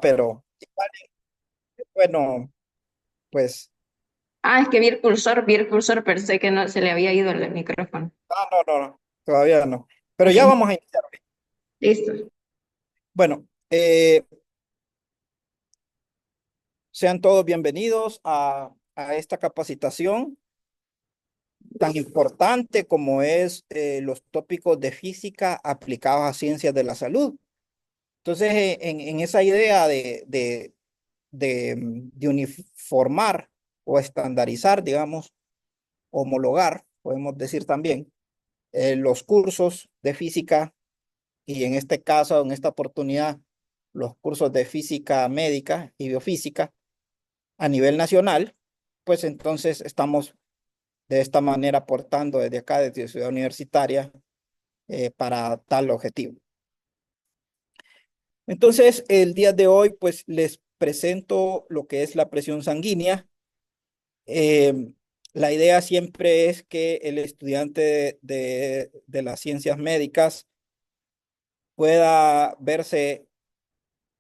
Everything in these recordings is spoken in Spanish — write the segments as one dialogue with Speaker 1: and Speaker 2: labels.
Speaker 1: pero igual, bueno, pues,
Speaker 2: Es que vi el cursor, pensé que no se le había ido el micrófono.
Speaker 1: no, todavía no. Pero
Speaker 2: Ok,
Speaker 1: ya vamos a iniciar.
Speaker 2: listo.
Speaker 1: Bueno, sean todos bienvenidos a esta capacitación tan importante como es los tópicos de física aplicados a ciencias de la salud. Entonces, en esa idea de uniformar o estandarizar, digamos, homologar, podemos decir también, los cursos de física y en este caso, en esta oportunidad, los cursos de física médica y biofísica a nivel nacional, pues entonces estamos de esta manera aportando desde acá, desde Ciudad Universitaria, para tal objetivo. Entonces, el día de hoy, pues les presento lo que es la presión sanguínea. Eh, la idea siempre es que el estudiante de las ciencias médicas pueda verse,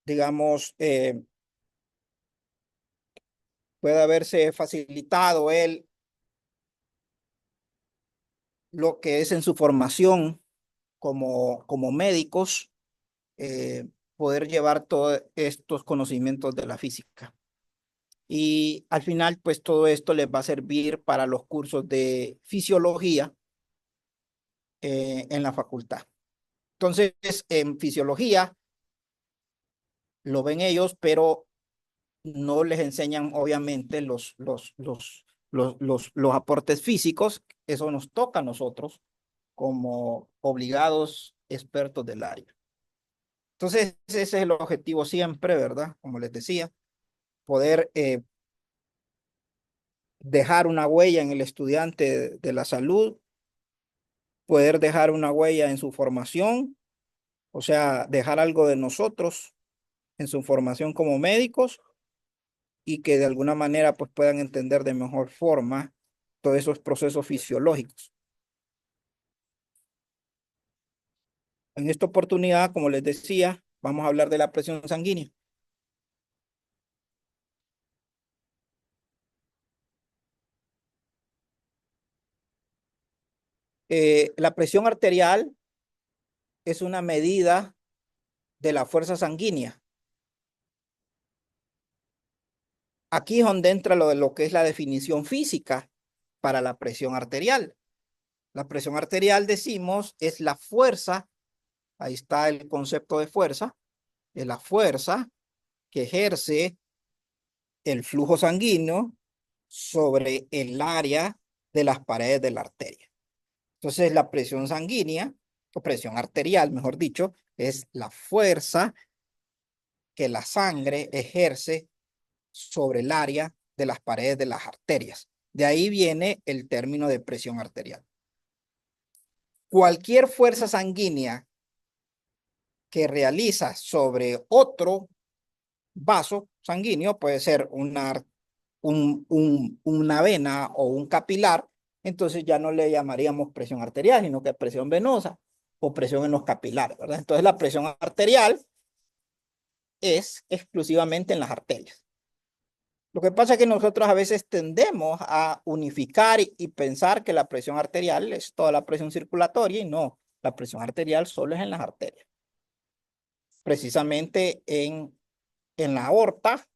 Speaker 1: digamos, pueda verse facilitado él lo que es en su formación como médicos, poder llevar todos estos conocimientos de la física. Y al final, pues todo esto les va a servir para los cursos de fisiología en la facultad. Entonces, en fisiología lo ven ellos, pero no les enseñan obviamente los aportes físicos. Eso nos toca a nosotros como obligados expertos del área. Entonces, ese es el objetivo siempre, ¿verdad? Como les decía, poder dejar una huella en el estudiante de la salud, poder dejar una huella en su formación, o sea, dejar algo de nosotros en su formación como médicos y que de alguna manera pues puedan entender de mejor forma todos esos procesos fisiológicos. En esta oportunidad, como les decía, vamos a hablar de la presión sanguínea. La presión arterial es una medida de la fuerza sanguínea. Aquí es donde entra lo de lo que es la definición física para la presión arterial. La presión arterial, decimos, es la fuerza, ahí está el concepto de fuerza, es la fuerza que ejerce el flujo sanguíneo sobre el área de las paredes de la arteria. Entonces, la presión sanguínea, o presión arterial, mejor dicho, es la fuerza que la sangre ejerce sobre el área de las paredes de las arterias. De ahí viene el término de presión arterial. Cualquier fuerza sanguínea que realiza sobre otro vaso sanguíneo, puede ser una vena o un capilar, entonces ya no le llamaríamos presión arterial, sino que presión venosa o presión en los capilares, ¿verdad? Entonces la presión arterial es exclusivamente en las arterias. Lo que pasa es que nosotros a veces tendemos a unificar y pensar que la presión arterial es toda la presión circulatoria y no, la presión arterial solo es en las arterias. Precisamente en la aorta,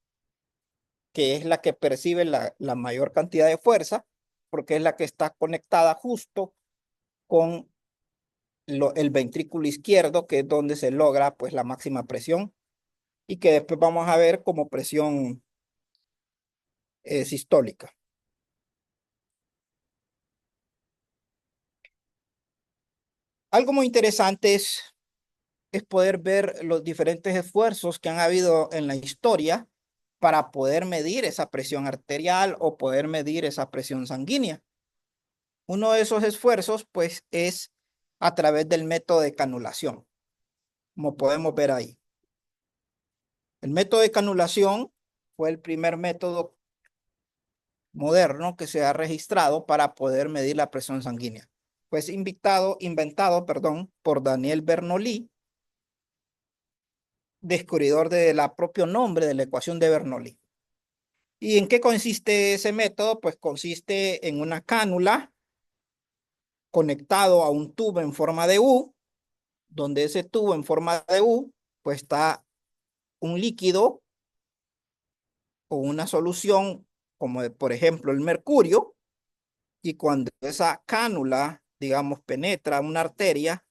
Speaker 1: que es la que percibe la mayor cantidad de fuerza, porque es la que está conectada justo con el ventrículo izquierdo, que es donde se logra pues la máxima presión y que después vamos a ver como presión sistólica. Algo muy interesante es poder ver los diferentes esfuerzos que han habido en la historia para poder medir esa presión arterial o poder medir esa presión sanguínea. Uno de esos esfuerzos, pues, es a través del método de canulación, como podemos ver ahí. El método de canulación fue el primer método moderno que se ha registrado para poder medir la presión sanguínea. Pues inventado, perdón, por Daniel Bernoulli descubridor del propio nombre de la ecuación de Bernoulli. ¿Y en qué consiste ese método? Pues consiste en una cánula conectado a un tubo en forma de U, donde ese tubo en forma de U, pues está un líquido o una solución, como por ejemplo el mercurio, y cuando esa cánula, digamos, penetra una arteria,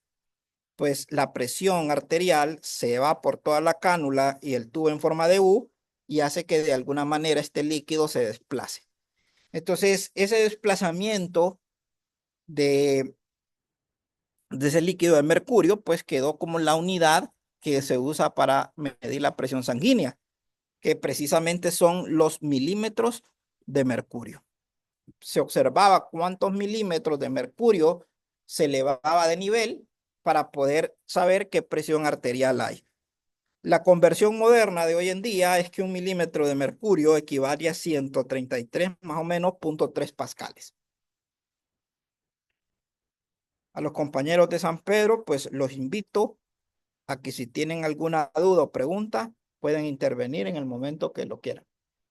Speaker 1: pues la presión arterial se va por toda la cánula y el tubo en forma de U y hace que de alguna manera este líquido se desplace. Entonces, ese desplazamiento de, de ese líquido de mercurio, pues quedó como la unidad que se usa para medir la presión sanguínea, que precisamente son los milímetros de mercurio. Se observaba cuántos milímetros de mercurio se elevaba de nivel para poder saber qué presión arterial hay. La conversión moderna de hoy en día es que un milímetro de mercurio equivale a 133 más o menos 0.3 pascales. A los compañeros de San Pedro, pues los invito a que si tienen alguna duda o pregunta, pueden intervenir en el momento que lo quieran.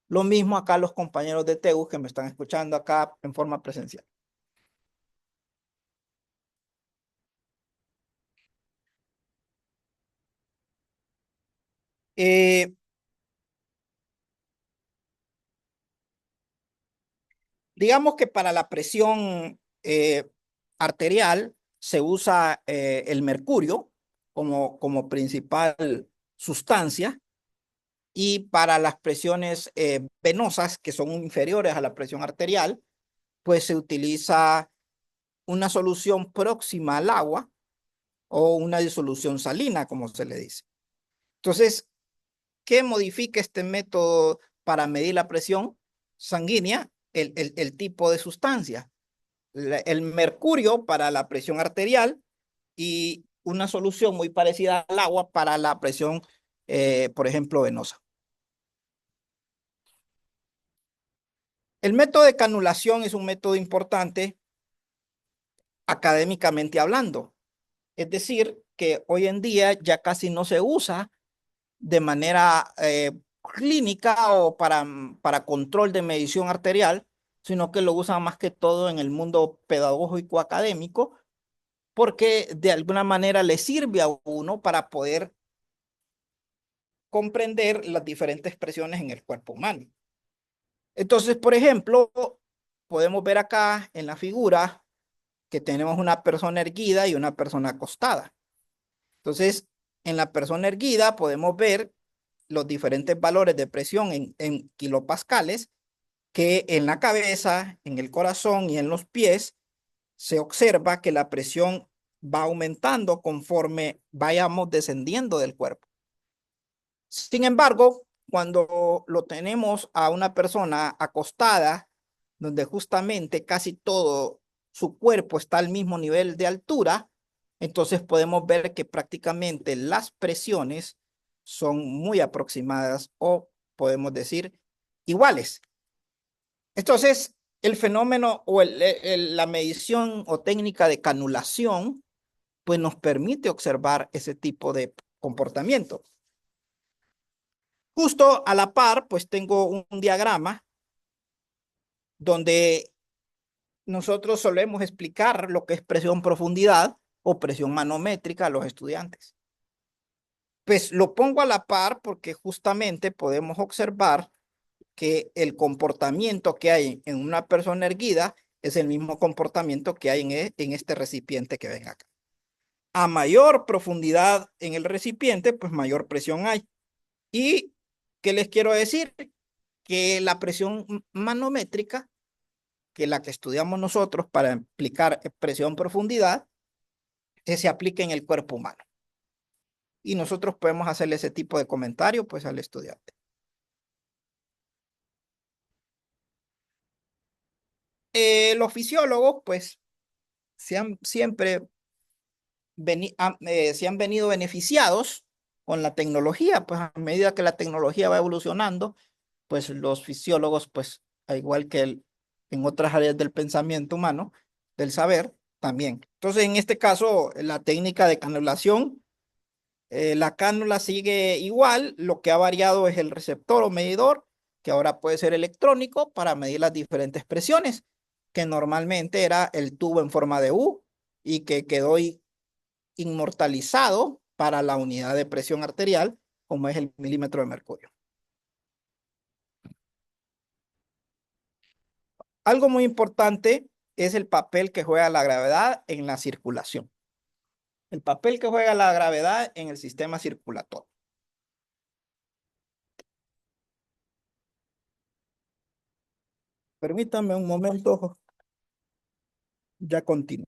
Speaker 1: Lo mismo acá los compañeros de TEU que me están escuchando acá en forma presencial. Eh, digamos que para la presión arterial se usa el mercurio como principal sustancia y para las presiones venosas que son inferiores a la presión arterial, pues se utiliza una solución próxima al agua o una disolución salina, como se le dice. Entonces, ¿qué modifica este método para medir la presión sanguínea? El tipo de sustancia. El mercurio para la presión arterial y una solución muy parecida al agua para la presión, por ejemplo, venosa. El método de canulación es un método importante académicamente hablando. Es decir, que hoy en día ya casi no se usa de manera clínica o para control de medición arterial, sino que lo usan más que todo en el mundo pedagógico académico, porque de alguna manera le sirve a uno para poder comprender las diferentes presiones en el cuerpo humano. Entonces, por ejemplo, podemos ver acá en la figura que tenemos una persona erguida y una persona acostada. Entonces, en la persona erguida podemos ver los diferentes valores de presión en kilopascales, que en la cabeza, en el corazón y en los pies se observa que la presión va aumentando conforme vayamos descendiendo del cuerpo. Sin embargo, cuando lo tenemos a una persona acostada, donde justamente casi todo su cuerpo está al mismo nivel de altura, entonces podemos ver que prácticamente las presiones son muy aproximadas o podemos decir iguales. Entonces, el fenómeno o la medición o técnica de canulación, pues nos permite observar ese tipo de comportamiento. Justo a la par, pues tengo un diagrama donde nosotros solemos explicar lo que es presión profundidad o presión manométrica a los estudiantes. Pues lo pongo a la par porque justamente podemos observar que el comportamiento que hay en una persona erguida es el mismo comportamiento que hay en este recipiente que ven acá. A mayor profundidad en el recipiente, pues mayor presión hay. ¿Y qué les quiero decir? Que la presión manométrica, que es la que estudiamos nosotros para explicar presión profundidad, se aplica en el cuerpo humano. Y nosotros podemos hacerle ese tipo de comentario pues al estudiante. Los fisiólogos pues siempre se han venido beneficiados con la tecnología, pues a medida que la tecnología va evolucionando, pues los fisiólogos, pues al igual que en otras áreas del pensamiento humano, del saber, también. Entonces, en este caso, la técnica de canulación La cánula sigue igual, lo que ha variado es el receptor o medidor, que ahora puede ser electrónico para medir las diferentes presiones, que normalmente era el tubo en forma de U y que quedó inmortalizado para la unidad de presión arterial, como es el milímetro de mercurio. Algo muy importante es el papel que juega la gravedad en la circulación. El papel que juega la gravedad en el sistema circulatorio. Permítame un momento, ya continúo.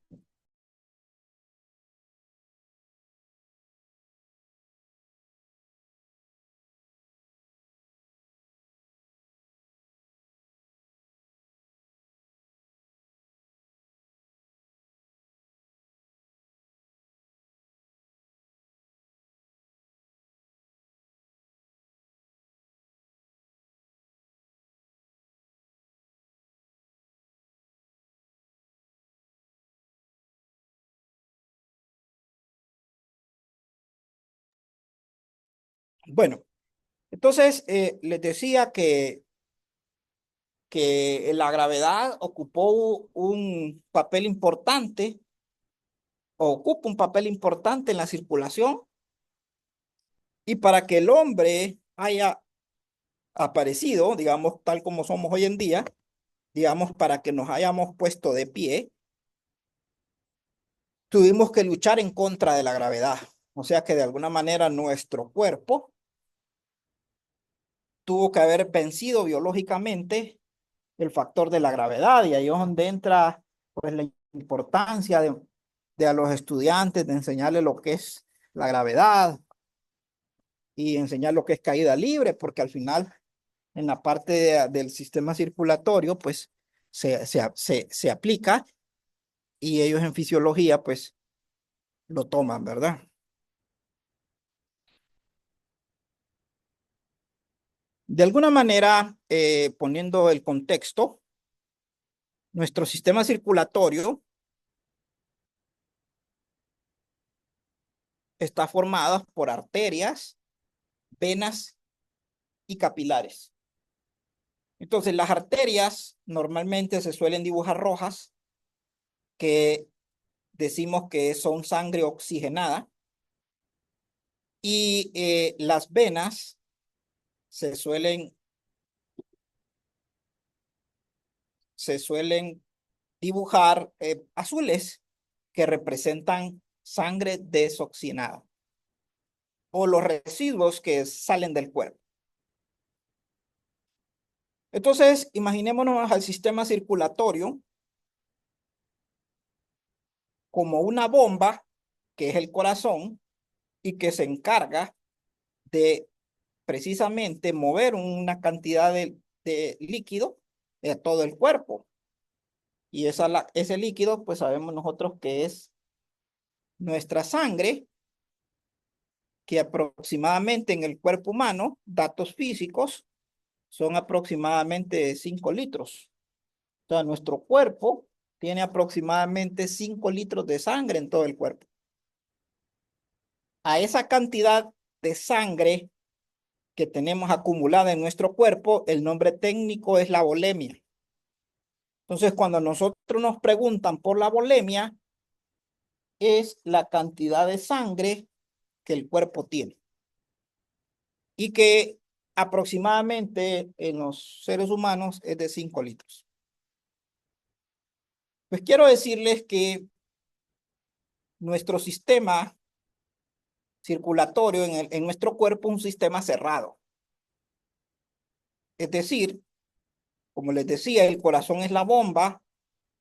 Speaker 1: Bueno, entonces les decía que la gravedad ocupó un papel importante, o ocupa un papel importante en la circulación, y para que el hombre haya aparecido, digamos, tal como somos hoy en día, digamos, para que nos hayamos puesto de pie, tuvimos que luchar en contra de la gravedad. O sea que de alguna manera nuestro cuerpo tuvo que haber vencido biológicamente el factor de la gravedad, y ahí es donde entra pues la importancia de a los estudiantes de enseñarles lo que es la gravedad y enseñar lo que es caída libre, porque al final en la parte del sistema circulatorio pues se aplica, y ellos en fisiología pues lo toman, ¿verdad? De alguna manera, poniendo el contexto, nuestro sistema circulatorio está formado por arterias, venas y capilares. Entonces, las arterias normalmente se suelen dibujar rojas, que decimos que son sangre oxigenada, y las venas se suelen dibujar azules, que representan sangre desoxigenada o los residuos que salen del cuerpo. Entonces, imaginémonos al sistema circulatorio como una bomba, que es el corazón, y que se encarga de precisamente mover una cantidad de líquido de todo el cuerpo. Y ese líquido, pues sabemos nosotros que es nuestra sangre, que aproximadamente en el cuerpo humano, datos físicos, son aproximadamente 5 litros. O sea, nuestro cuerpo tiene aproximadamente 5 litros de sangre en todo el cuerpo. A esa cantidad de sangre que tenemos acumulada en nuestro cuerpo, el nombre técnico es la volemia. Entonces, cuando nosotros nos preguntan por la volemia, es la cantidad de sangre que el cuerpo tiene, y que aproximadamente en los seres humanos es de 5 litros. Pues quiero decirles que nuestro sistema circulatorio en nuestro cuerpo es un sistema cerrado. Es decir, como les decía, el corazón es la bomba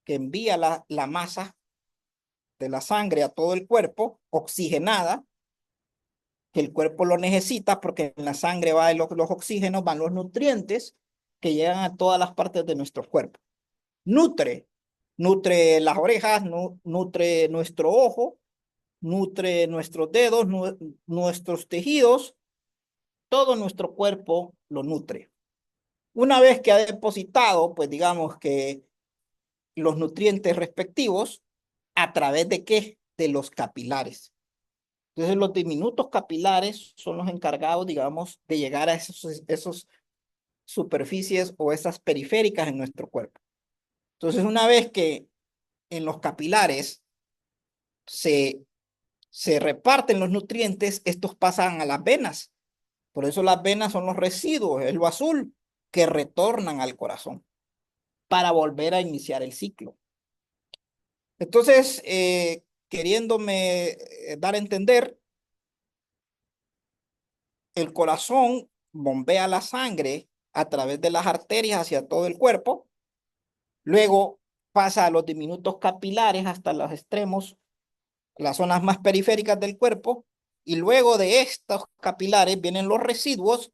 Speaker 1: que envía la masa de la sangre a todo el cuerpo, oxigenada, que el cuerpo lo necesita, porque en la sangre van los oxígenos, van los nutrientes que llegan a todas las partes de nuestro cuerpo. Nutre las orejas, nutre nuestro ojo, nutre nuestros dedos, nuestros tejidos, todo nuestro cuerpo lo nutre. Una vez que ha depositado, pues digamos que los nutrientes respectivos, ¿a través de qué? De los capilares. Entonces los diminutos capilares son los encargados, digamos, de llegar a esos superficies o esas periféricas en nuestro cuerpo. Entonces una vez que en los capilares se, se reparten los nutrientes, estos pasan a las venas. Por eso las venas son los residuos, es lo azul, que retornan al corazón para volver a iniciar el ciclo. Entonces, queriéndome dar a entender, el corazón bombea la sangre a través de las arterias hacia todo el cuerpo, luego pasa a los diminutos capilares hasta los extremos, las zonas más periféricas del cuerpo, y luego de estos capilares vienen los residuos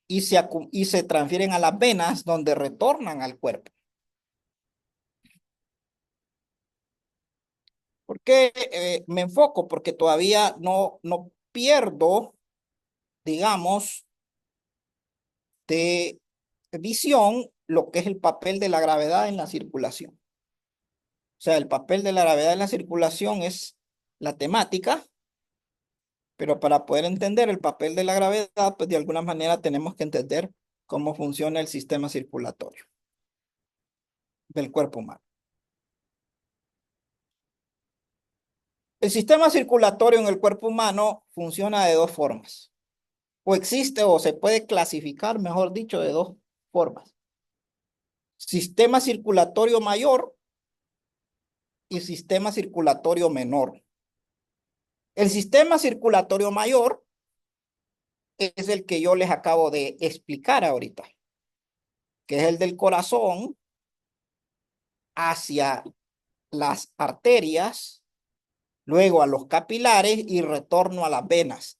Speaker 1: y se transfieren a las venas donde retornan al cuerpo. ¿Por qué me enfoco? Porque todavía no pierdo, digamos, de visión lo que es el papel de la gravedad en la circulación. O sea, el papel de la gravedad en la circulación es la temática, pero para poder entender el papel de la gravedad, pues de alguna manera tenemos que entender cómo funciona el sistema circulatorio del cuerpo humano. El sistema circulatorio en el cuerpo humano funciona de dos formas, o existe o se puede clasificar, mejor dicho, de dos formas. Sistema circulatorio mayor y sistema circulatorio menor. El sistema circulatorio mayor es el que yo les acabo de explicar ahorita, que es el del corazón hacia las arterias, luego a los capilares y retorno a las venas.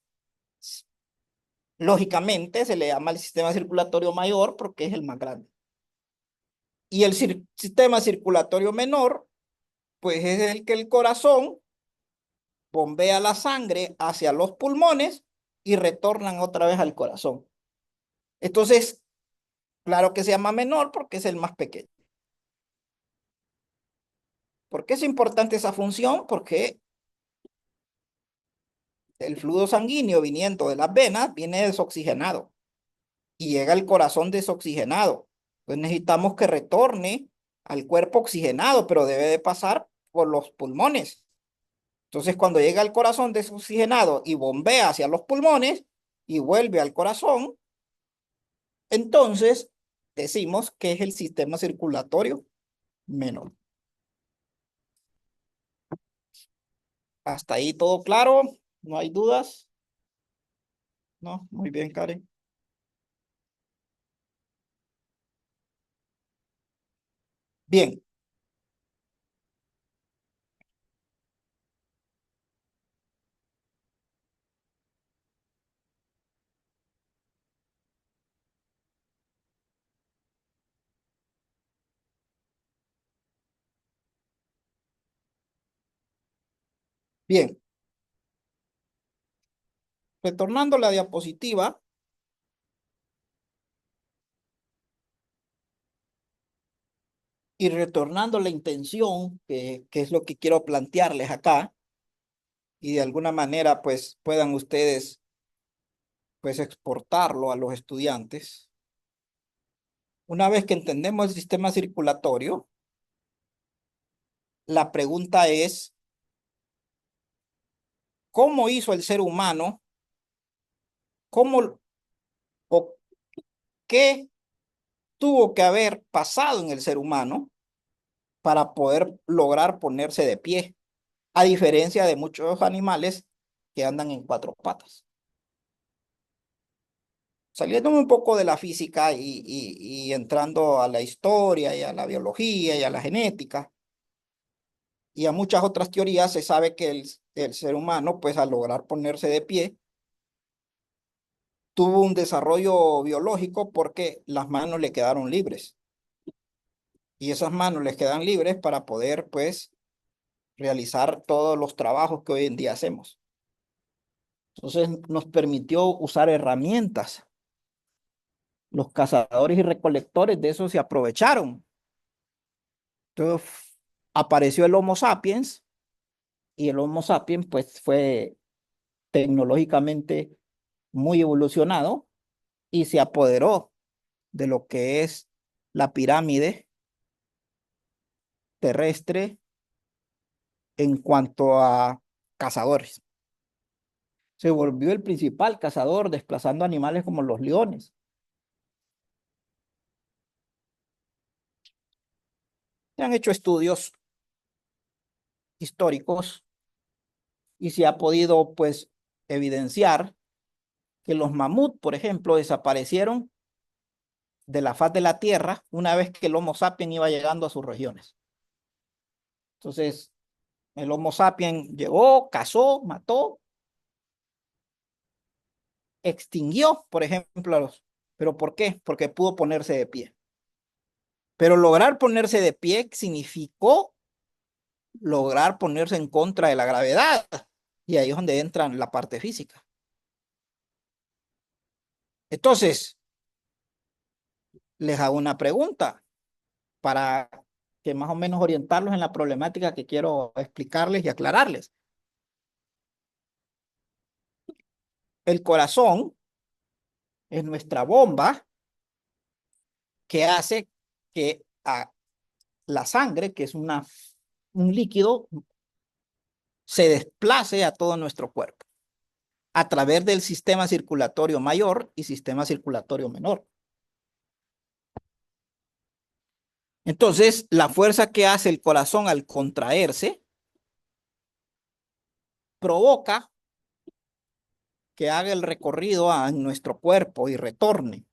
Speaker 1: Lógicamente se le llama el sistema circulatorio mayor porque es el más grande. Y el sistema circulatorio menor, pues es el que el corazón bombea la sangre hacia los pulmones y retornan otra vez al corazón. Entonces, claro que se llama menor porque es el más pequeño. ¿Por qué es importante esa función? Porque el fluido sanguíneo viniendo de las venas viene desoxigenado y llega al corazón desoxigenado. Entonces necesitamos que retorne al cuerpo oxigenado, pero debe de pasar por los pulmones. Entonces cuando llega al corazón desoxigenado y bombea hacia los pulmones y vuelve al corazón, entonces decimos que es el sistema circulatorio menor. Hasta ahí todo claro, no hay dudas. No, muy bien, Karen. Bien, bien. Retornando la diapositiva y retornando la intención, que es lo que quiero plantearles acá, y de alguna manera pues puedan ustedes pues exportarlo a los estudiantes. Una vez que entendemos el sistema circulatorio, la pregunta es, ¿cómo hizo el ser humano? ¿Cómo o qué tuvo que haber pasado en el ser humano para poder lograr ponerse de pie, a diferencia de muchos animales que andan en cuatro patas? Saliendo un poco de la física y entrando a la historia y a la biología y a la genética y a muchas otras teorías, se sabe que el ser humano, pues al lograr ponerse de pie, tuvo un desarrollo biológico porque las manos le quedaron libres. Y esas manos les quedan libres para poder, pues, realizar todos los trabajos que hoy en día hacemos. Entonces nos permitió usar herramientas. Los cazadores y recolectores de eso se aprovecharon. Entonces apareció el Homo sapiens y el Homo sapiens pues fue tecnológicamente muy evolucionado y se apoderó de lo que es la pirámide terrestre en cuanto a cazadores. Se volvió el principal cazador, desplazando animales como los leones. Se han hecho estudios históricos y se ha podido, pues, evidenciar que los mamuts, por ejemplo, desaparecieron de la faz de la tierra una vez que el Homo sapiens iba llegando a sus regiones. Entonces, el Homo sapiens llegó, cazó, mató, extinguió, por ejemplo, a los... ¿Pero por qué? Porque pudo ponerse de pie. Pero lograr ponerse de pie significó lograr ponerse en contra de la gravedad. Y ahí es donde entra la parte física. Entonces, les hago una pregunta para que más o menos orientarlos en la problemática que quiero explicarles y aclararles. El corazón es nuestra bomba que hace que la sangre, que es un líquido, se desplace a todo nuestro cuerpo a través del sistema circulatorio mayor y sistema circulatorio menor. Entonces, la fuerza que hace el corazón al contraerse provoca que haga el recorrido a nuestro cuerpo y retorne.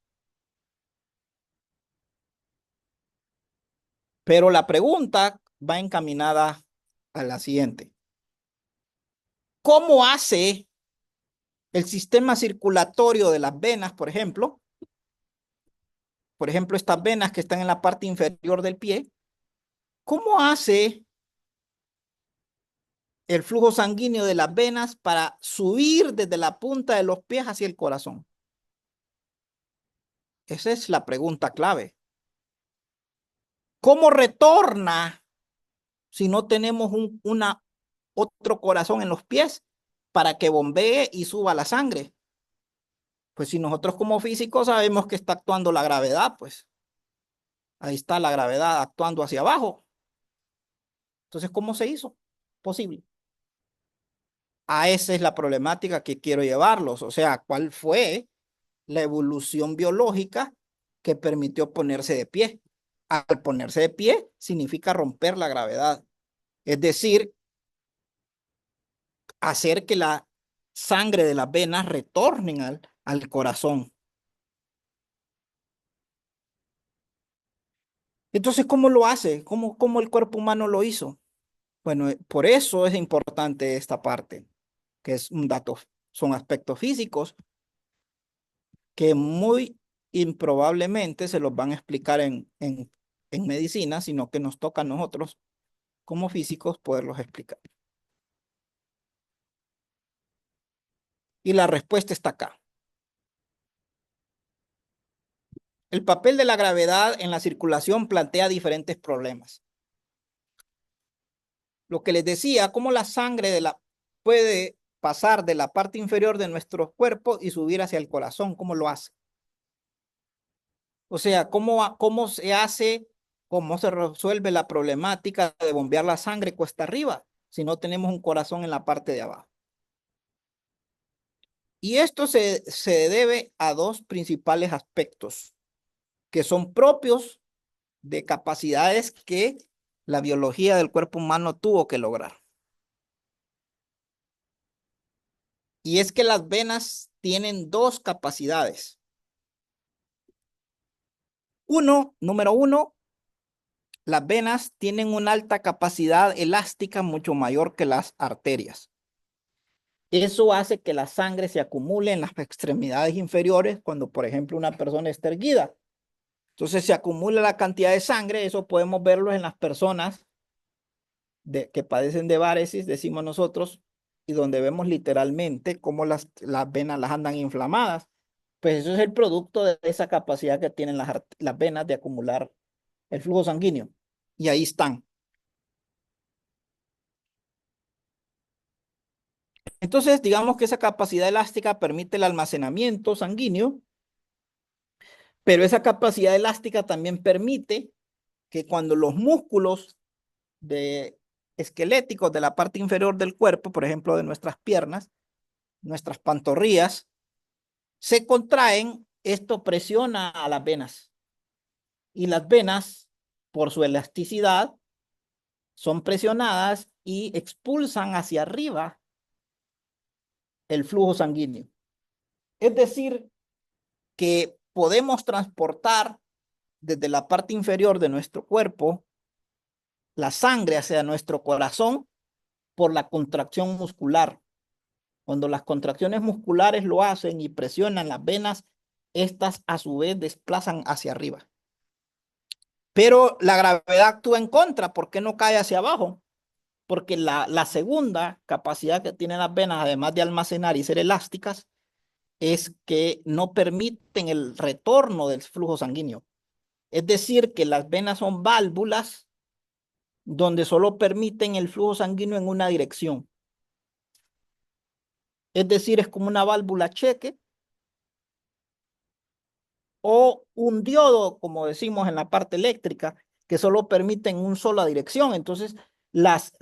Speaker 1: Pero la pregunta va encaminada a la siguiente. ¿Cómo hace el sistema circulatorio de las venas, por ejemplo, estas venas que están en la parte inferior del pie, cómo hace el flujo sanguíneo de las venas para subir desde la punta de los pies hacia el corazón? Esa es la pregunta clave. ¿Cómo retorna si no tenemos otro corazón en los pies para que bombee y suba la sangre? Pues si nosotros como físicos sabemos que está actuando la gravedad, pues ahí está la gravedad actuando hacia abajo. Entonces, ¿cómo se hizo posible? A esa es la problemática que quiero llevarlos. O sea, ¿cuál fue la evolución biológica que permitió ponerse de pie? Al ponerse de pie significa romper la gravedad. Es decir, hacer que la sangre de las venas retornen al corazón. Entonces, ¿cómo lo hace? ¿Cómo el cuerpo humano lo hizo? Bueno, por eso es importante esta parte, que es un dato, son aspectos físicos que muy improbablemente se los van a explicar en medicina, sino que nos toca a nosotros como físicos poderlos explicar. Y la respuesta está acá. El papel de la gravedad en la circulación plantea diferentes problemas. Lo que les decía, cómo la sangre puede pasar de la parte inferior de nuestro cuerpo y subir hacia el corazón, ¿cómo lo hace? O sea, ¿cómo se hace, cómo se resuelve la problemática de bombear la sangre cuesta arriba si no tenemos un corazón en la parte de abajo? Y esto se debe a dos principales aspectos que son propios de capacidades que la biología del cuerpo humano tuvo que lograr. Y es que las venas tienen dos capacidades. Número uno, las venas tienen una alta capacidad elástica mucho mayor que las arterias. Eso hace que la sangre se acumule en las extremidades inferiores cuando, por ejemplo, una persona está erguida. Entonces se acumula la cantidad de sangre, eso podemos verlo en las personas que padecen de varesis, decimos nosotros, y donde vemos literalmente cómo las venas las andan inflamadas. Pues eso es el producto de esa capacidad que tienen las venas de acumular el flujo sanguíneo. Y ahí están. Entonces, digamos que esa capacidad elástica permite el almacenamiento sanguíneo, pero esa capacidad elástica también permite que cuando los músculos de esqueléticos de la parte inferior del cuerpo, por ejemplo, de nuestras piernas, nuestras pantorrillas, se contraen, esto presiona a las venas. Y las venas, por su elasticidad, son presionadas y expulsan hacia arriba el flujo sanguíneo. Es decir, que podemos transportar desde la parte inferior de nuestro cuerpo la sangre hacia nuestro corazón por la contracción muscular. Cuando las contracciones musculares lo hacen y presionan las venas, estas a su vez desplazan hacia arriba. Pero la gravedad actúa en contra. ¿Por qué no cae hacia abajo? Porque la segunda capacidad que tienen las venas, además de almacenar y ser elásticas, es que no permiten el retorno del flujo sanguíneo. Es decir, que las venas son válvulas donde solo permiten el flujo sanguíneo en una dirección. Es decir, es como una válvula cheque o un diodo, como decimos en la parte eléctrica, que solo permiten una sola dirección. Entonces, las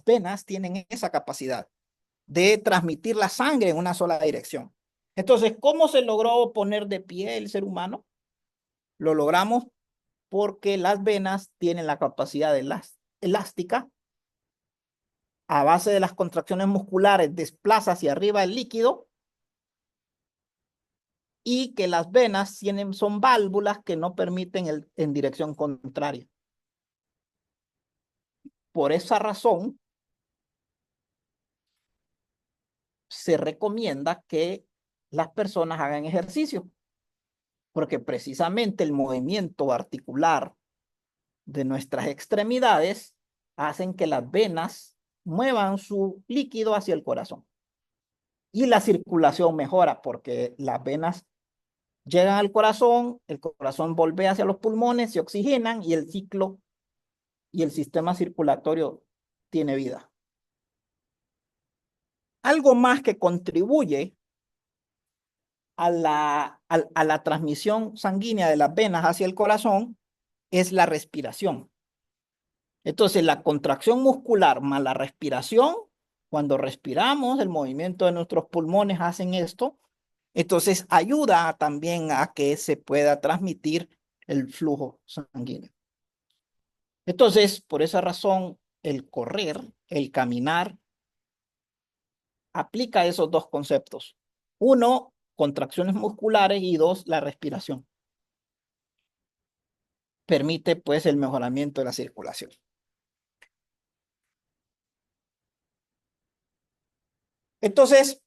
Speaker 1: venas tienen esa capacidad de transmitir la sangre en una sola dirección. Entonces, ¿cómo se logró poner de pie el ser humano? Lo logramos porque las venas tienen la capacidad elástica. A base de las contracciones musculares desplaza hacia arriba el líquido y que las venas son válvulas que no permiten en dirección contraria. Por esa razón, se recomienda que las personas hagan ejercicio, porque precisamente el movimiento articular de nuestras extremidades hacen que las venas muevan su líquido hacia el corazón. Y la circulación mejora porque las venas llegan al corazón, el corazón vuelve hacia los pulmones, se oxigenan y el ciclo y el sistema circulatorio tiene vida. Algo más que contribuye a la transmisión sanguínea de las venas hacia el corazón es la respiración. Entonces, la contracción muscular más la respiración, cuando respiramos, el movimiento de nuestros pulmones hacen esto, entonces ayuda también a que se pueda transmitir el flujo sanguíneo. Entonces, por esa razón, el correr, el caminar, aplica esos dos conceptos. Uno, contracciones musculares y dos, la respiración. Permite pues el mejoramiento de la circulación. Entonces,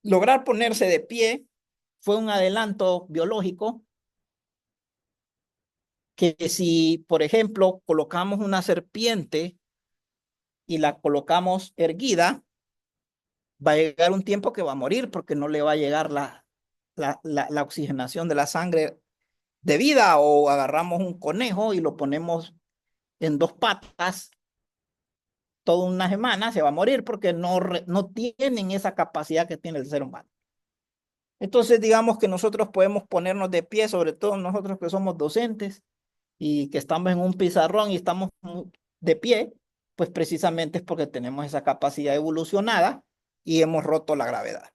Speaker 1: lograr ponerse de pie fue un adelanto biológico que si, por ejemplo, colocamos una serpiente y la colocamos erguida, va a llegar un tiempo que va a morir porque no le va a llegar la oxigenación de la sangre debida, o agarramos un conejo y lo ponemos en dos patas toda una semana, se va a morir porque no tienen esa capacidad que tiene el ser humano. Entonces, digamos que nosotros podemos ponernos de pie, sobre todo nosotros que somos docentes y que estamos en un pizarrón y estamos de pie, pues precisamente es porque tenemos esa capacidad evolucionada y hemos roto la gravedad.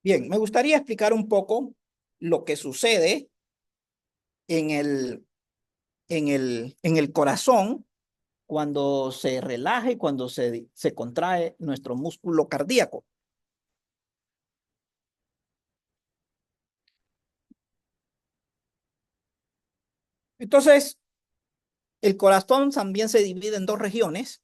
Speaker 1: Bien, me gustaría explicar un poco lo que sucede en el corazón cuando se relaja y cuando se contrae nuestro músculo cardíaco. Entonces, el corazón también se divide en dos regiones,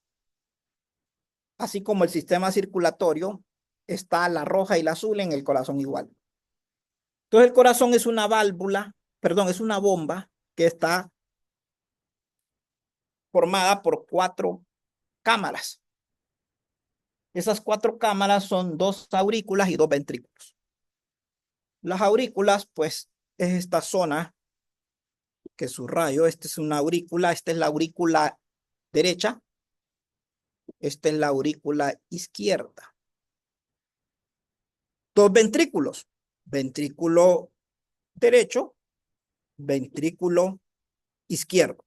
Speaker 1: así como el sistema circulatorio, está la roja y la azul en el corazón igual. Entonces, el corazón es una válvula, perdón, es una bomba que está formada por cuatro cámaras. Esas 4 cámaras son 2 aurículas y 2 ventrículos. Las aurículas, pues, es esta zona que subrayo. Esta es una aurícula, esta es la aurícula derecha, esta es la aurícula izquierda. 2 ventrículos, ventrículo derecho, ventrículo izquierdo.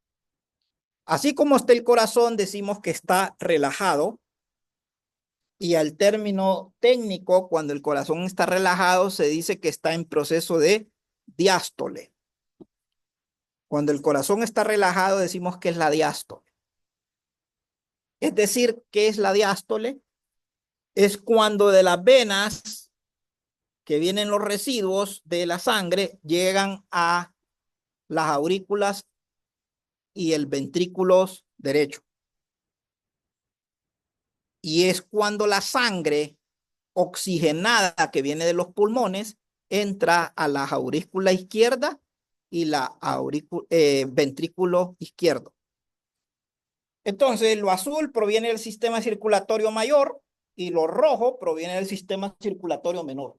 Speaker 1: Así como está el corazón, decimos que está relajado. Y al término técnico, cuando el corazón está relajado, se dice que está en proceso de diástole. Cuando el corazón está relajado, decimos que es la diástole. Es decir, ¿qué es la diástole? Es cuando de las venas que vienen los residuos de la sangre llegan a las aurículas y el ventrículo derecho. Y es cuando la sangre oxigenada que viene de los pulmones entra a la aurícula izquierda y la ventrículo izquierdo. Entonces, lo azul proviene del sistema circulatorio mayor y lo rojo proviene del sistema circulatorio menor.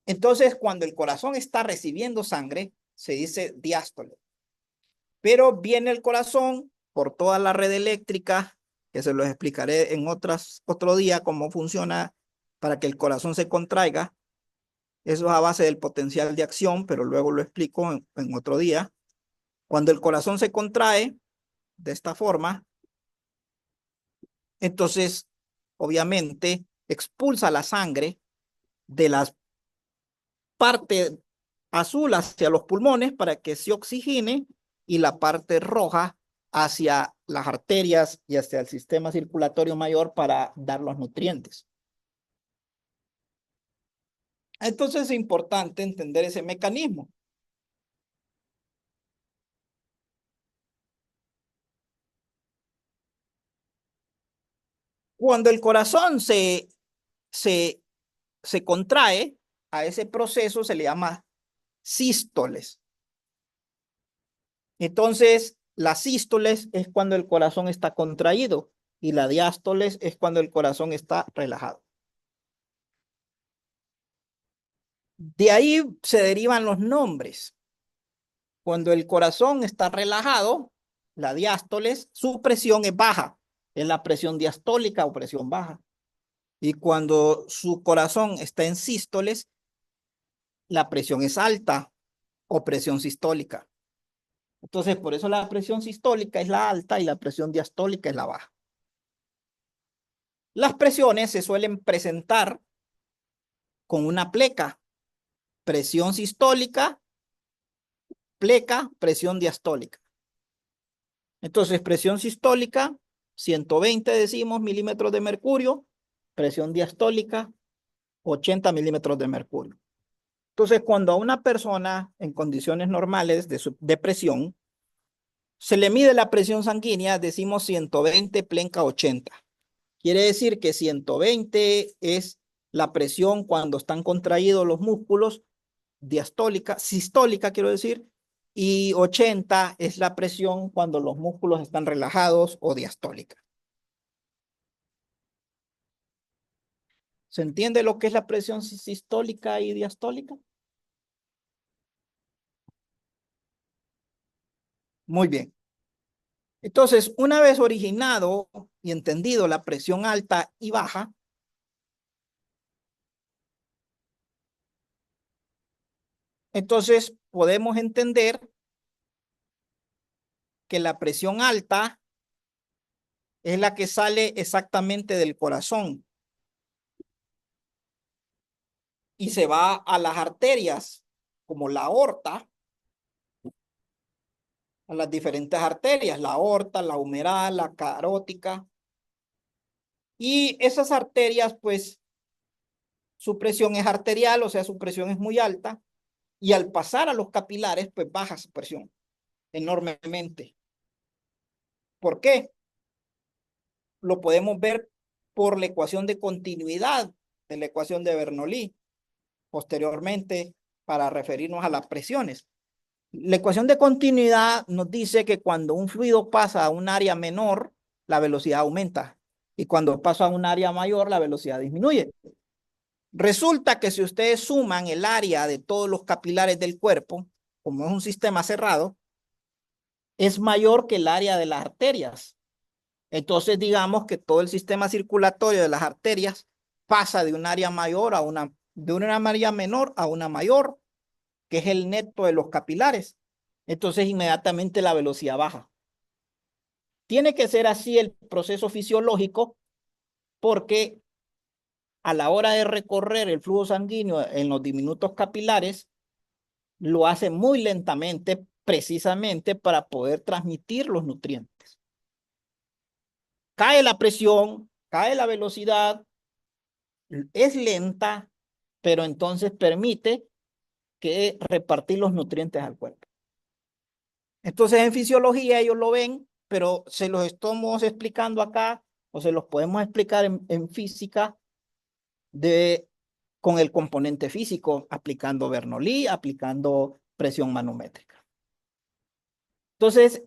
Speaker 1: Entonces, cuando el corazón está recibiendo sangre, se dice diástole. Pero viene el corazón por toda la red eléctrica, que se los explicaré en otro día cómo funciona para que el corazón se contraiga. Eso es a base del potencial de acción, pero luego lo explico en otro día. Cuando el corazón se contrae de esta forma, entonces, obviamente, expulsa la sangre de la parte azul hacia los pulmones para que se oxigene y la parte roja hacia las arterias y hacia el sistema circulatorio mayor para dar los nutrientes. Entonces es importante entender ese mecanismo. Cuando el corazón se contrae, a ese proceso se le llama sístoles. Entonces, las sístoles es cuando el corazón está contraído y la diástoles es cuando el corazón está relajado. De ahí se derivan los nombres. Cuando el corazón está relajado, la diástoles, su presión es baja, es la presión diastólica o presión baja. Y cuando su corazón está en sístoles, la presión es alta o presión sistólica. Entonces, por eso la presión sistólica es la alta y la presión diastólica es la baja. Las presiones se suelen presentar con una pleca, presión sistólica, pleca, presión diastólica. Entonces, presión sistólica, 120 decimos milímetros de mercurio, presión diastólica, 80 milímetros de mercurio. Entonces, cuando a una persona en condiciones normales de presión, se le mide la presión sanguínea, decimos 120 plenca 80. Quiere decir que 120 es la presión cuando están contraídos los músculos, diastólica, sistólica quiero decir, y 80 es la presión cuando los músculos están relajados o diastólica. ¿Se entiende lo que es la presión sistólica y diastólica? Muy bien. Entonces, una vez originado y entendido la presión alta y baja, entonces podemos entender que la presión alta es la que sale exactamente del corazón y se va a las arterias, como la aorta, a las diferentes arterias, la aorta, la humeral, la carótica. Y esas arterias, pues, su presión es arterial, o sea, su presión es muy alta, y al pasar a los capilares, pues baja su presión enormemente. ¿Por qué? Lo podemos ver por la ecuación de continuidad de la ecuación de Bernoulli, posteriormente para referirnos a las presiones. La ecuación de continuidad nos dice que cuando un fluido pasa a un área menor, la velocidad aumenta. Y cuando paso a un área mayor, la velocidad disminuye. Resulta que si ustedes suman el área de todos los capilares del cuerpo, como es un sistema cerrado, es mayor que el área de las arterias. Entonces, digamos que todo el sistema circulatorio de las arterias pasa de un área mayor a de una área menor a una mayor, que es el neto de los capilares. Entonces, inmediatamente la velocidad baja. Tiene que ser así el proceso fisiológico porque a la hora de recorrer el flujo sanguíneo en los diminutos capilares, lo hace muy lentamente, precisamente para poder transmitir los nutrientes. Cae la presión, cae la velocidad, es lenta, pero entonces permite que repartir los nutrientes al cuerpo. Entonces en fisiología ellos lo ven, pero se los estamos explicando acá o se los podemos explicar en física con el componente físico, aplicando Bernoulli, aplicando presión manométrica. Entonces,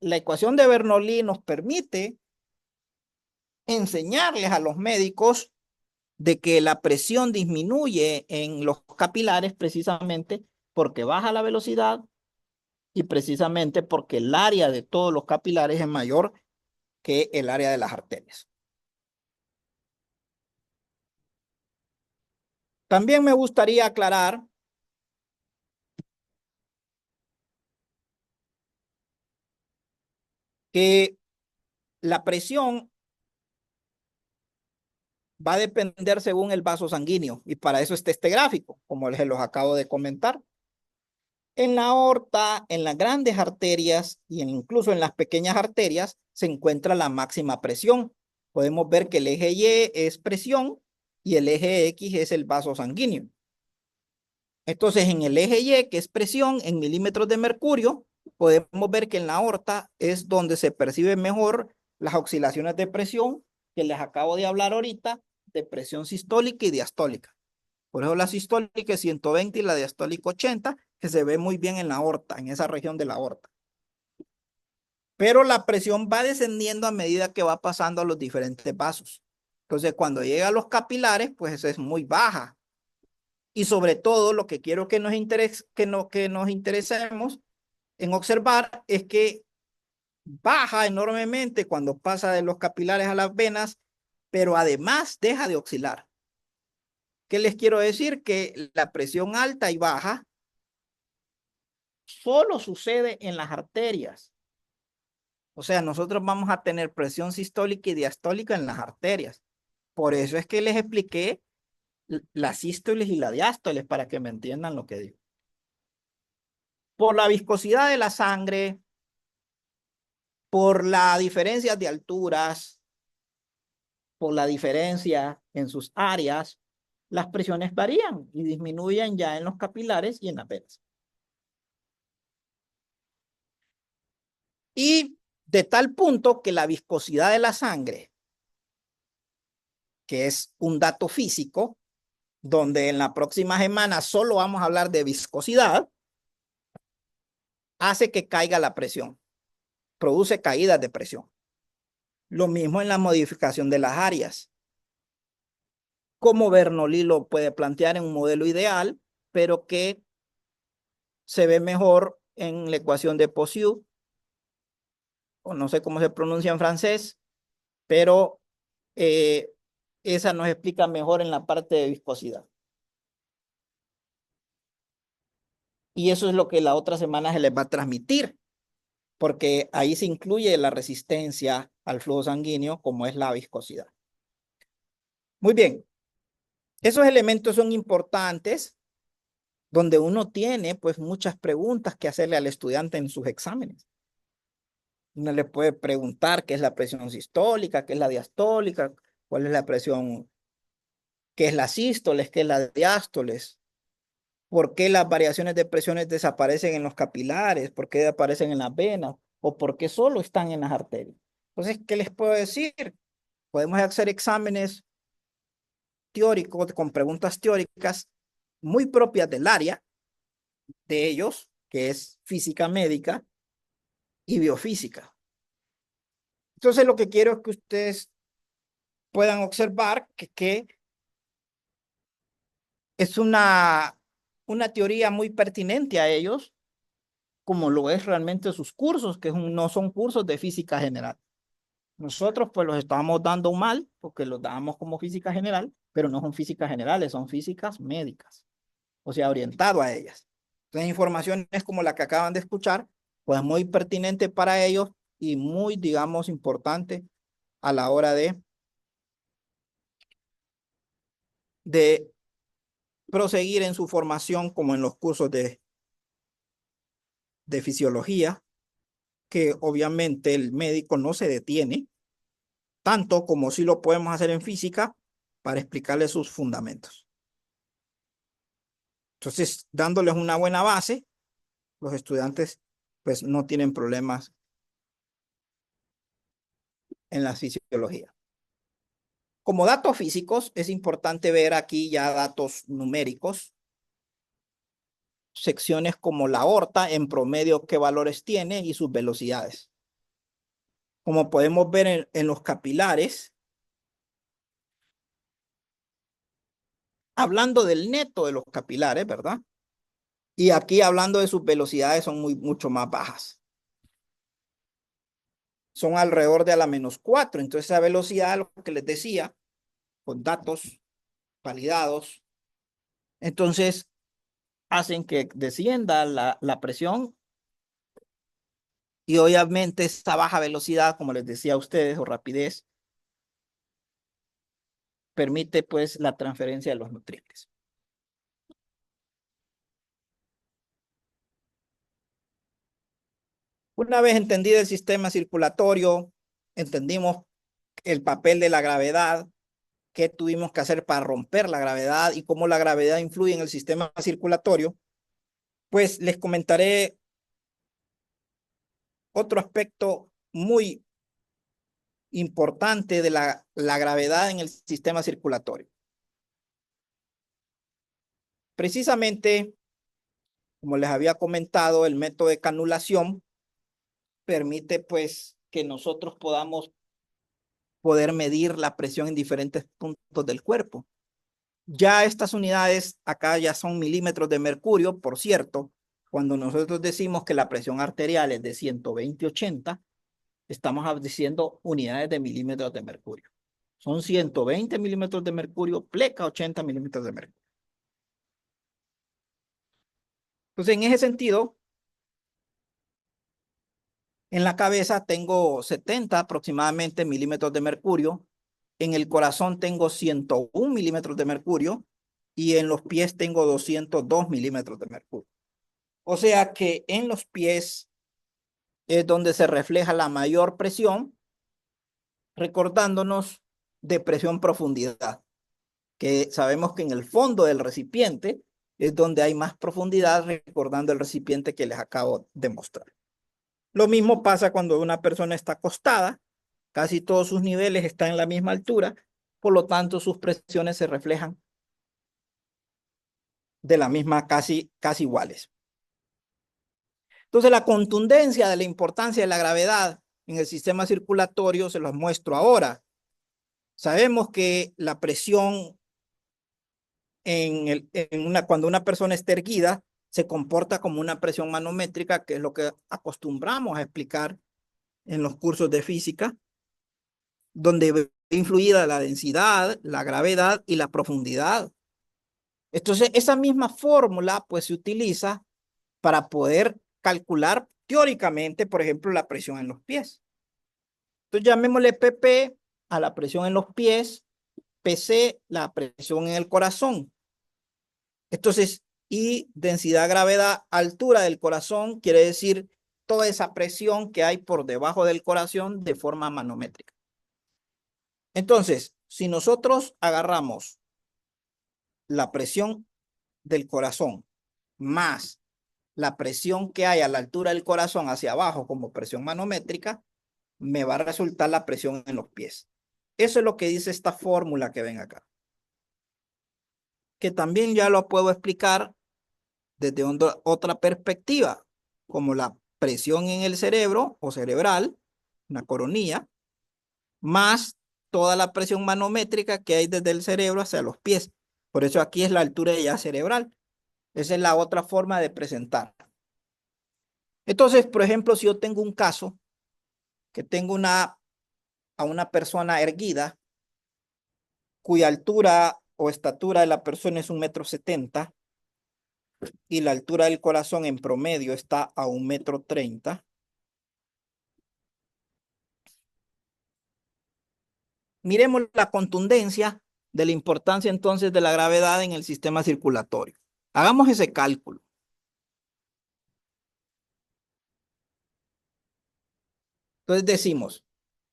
Speaker 1: la ecuación de Bernoulli nos permite enseñarles a los médicos de que la presión disminuye en los capilares precisamente porque baja la velocidad y precisamente porque el área de todos los capilares es mayor que el área de las arterias. También me gustaría aclarar que la presión va a depender según el vaso sanguíneo y para eso está este gráfico, como les los acabo de comentar. En la aorta, en las grandes arterias y incluso en las pequeñas arterias se encuentra la máxima presión. Podemos ver que el eje Y es presión y el eje X es el vaso sanguíneo. Entonces, en el eje Y, que es presión en milímetros de mercurio, podemos ver que en la aorta es donde se perciben mejor las oscilaciones de presión que les acabo de hablar ahorita, de presión sistólica y diastólica. Por eso la sistólica es 120 y la diastólica 80, que se ve muy bien en la aorta, en esa región de la aorta. Pero la presión va descendiendo a medida que va pasando a los diferentes vasos. Entonces, cuando llega a los capilares, pues es muy baja. Y sobre todo, lo que quiero que nos interesemos en observar es que baja enormemente cuando pasa de los capilares a las venas, pero además deja de oscilar. ¿Qué les quiero decir? Que la presión alta y baja solo sucede en las arterias. O sea, nosotros vamos a tener presión sistólica y diastólica en las arterias. Por eso es que les expliqué la sístoles y la diástoles para que me entiendan lo que digo. Por la viscosidad de la sangre, por la diferencia de alturas, por la diferencia en sus áreas, las presiones varían y disminuyen ya en los capilares y en las venas. Y de tal punto que la viscosidad de la sangre, que es un dato físico, donde en la próxima semana solo vamos a hablar de viscosidad, hace que caiga la presión, produce caídas de presión. Lo mismo en la modificación de las áreas. Como Bernoulli lo puede plantear en un modelo ideal, pero que se ve mejor en la ecuación de Poiseuille, o no sé cómo se pronuncia en francés, pero esa nos explica mejor en la parte de viscosidad. Y eso es lo que la otra semana se les va a transmitir, porque ahí se incluye la resistencia al flujo sanguíneo, como es la viscosidad. Muy bien, esos elementos son importantes, donde uno tiene pues muchas preguntas que hacerle al estudiante en sus exámenes. Uno le puede preguntar qué es la presión sistólica, qué es la diastólica, cuál es la presión, qué es la sístoles, qué es la diástoles, por qué las variaciones de presiones desaparecen en los capilares, por qué aparecen en las venas o por qué solo están en las arterias. Entonces, ¿qué les puedo decir? Podemos hacer exámenes teóricos con preguntas teóricas muy propias del área de ellos, que es física médica y biofísica. Entonces lo que quiero es que ustedes puedan observar que es una teoría muy pertinente a ellos, como lo es realmente sus cursos, que no son cursos de física general. Nosotros pues los estamos dando mal, porque los damos como física general, pero no son físicas generales, son físicas médicas, o sea, orientado a ellas. Entonces, informaciones como la que acaban de escuchar, pues muy pertinente para ellos y muy, digamos, importante a la hora de proseguir en su formación como en los cursos de fisiología, que obviamente el médico no se detiene, tanto como si lo podemos hacer en física, para explicarle sus fundamentos. Entonces, dándoles una buena base, los estudiantes pues no tienen problemas en la fisiología. Como datos físicos, es importante ver aquí ya datos numéricos, secciones como la aorta, en promedio qué valores tiene y sus velocidades. Como podemos ver en los capilares, hablando del neto de los capilares, ¿verdad? Y aquí hablando de sus velocidades son mucho más bajas. Son alrededor de a la -4. Entonces esa velocidad, lo que les decía, con datos validados, entonces hacen que descienda la presión y obviamente esta baja velocidad, como les decía a ustedes, o rapidez, permite pues la transferencia de los nutrientes. Una vez entendido el sistema circulatorio, entendimos el papel de la gravedad, qué tuvimos que hacer para romper la gravedad y cómo la gravedad influye en el sistema circulatorio, pues les comentaré otro aspecto muy importante de la gravedad en el sistema circulatorio. Precisamente, como les había comentado, el método de canulación permite pues que nosotros podamos poder medir la presión en diferentes puntos del cuerpo. Ya estas unidades acá ya son milímetros de mercurio, por cierto, cuando nosotros decimos que la presión arterial es de 120/80, estamos diciendo unidades de milímetros de mercurio. Son 120 milímetros de mercurio, pleca 80 milímetros de mercurio. Entonces, en ese sentido, en la cabeza tengo 70 aproximadamente milímetros de mercurio, en el corazón tengo 101 milímetros de mercurio y en los pies tengo 202 milímetros de mercurio. O sea que en los pies es donde se refleja la mayor presión, recordándonos de presión profundidad, que sabemos que en el fondo del recipiente es donde hay más profundidad, recordando el recipiente que les acabo de mostrar. Lo mismo pasa cuando una persona está acostada, casi todos sus niveles están en la misma altura, por lo tanto sus presiones se reflejan de la misma, casi iguales. Entonces la contundencia de la importancia de la gravedad en el sistema circulatorio se los muestro ahora. Sabemos que la presión cuando una persona está erguida se comporta como una presión manométrica, que es lo que acostumbramos a explicar en los cursos de física, donde ve influida la densidad, la gravedad y la profundidad. Entonces, esa misma fórmula pues se utiliza para poder calcular teóricamente, por ejemplo, la presión en los pies. Entonces, llamémosle PP a la presión en los pies, PC la presión en el corazón. Entonces, y densidad, gravedad, altura del corazón, quiere decir toda esa presión que hay por debajo del corazón de forma manométrica. Entonces, si nosotros agarramos la presión del corazón más la presión que hay a la altura del corazón hacia abajo como presión manométrica, me va a resultar la presión en los pies. Eso es lo que dice esta fórmula que ven acá, que también ya lo puedo explicar desde otra perspectiva, como la presión en el cerebro o cerebral, una coronilla, más toda la presión manométrica que hay desde el cerebro hacia los pies. Por eso aquí es la altura ya cerebral. Esa es la otra forma de presentar. Entonces, por ejemplo, si yo tengo un caso que tengo a una persona erguida, cuya altura o estatura de la persona es 1,70 m y la altura del corazón en promedio está a 1,30 m. Miremos la contundencia de la importancia entonces de la gravedad en el sistema circulatorio. Hagamos ese cálculo. Entonces decimos,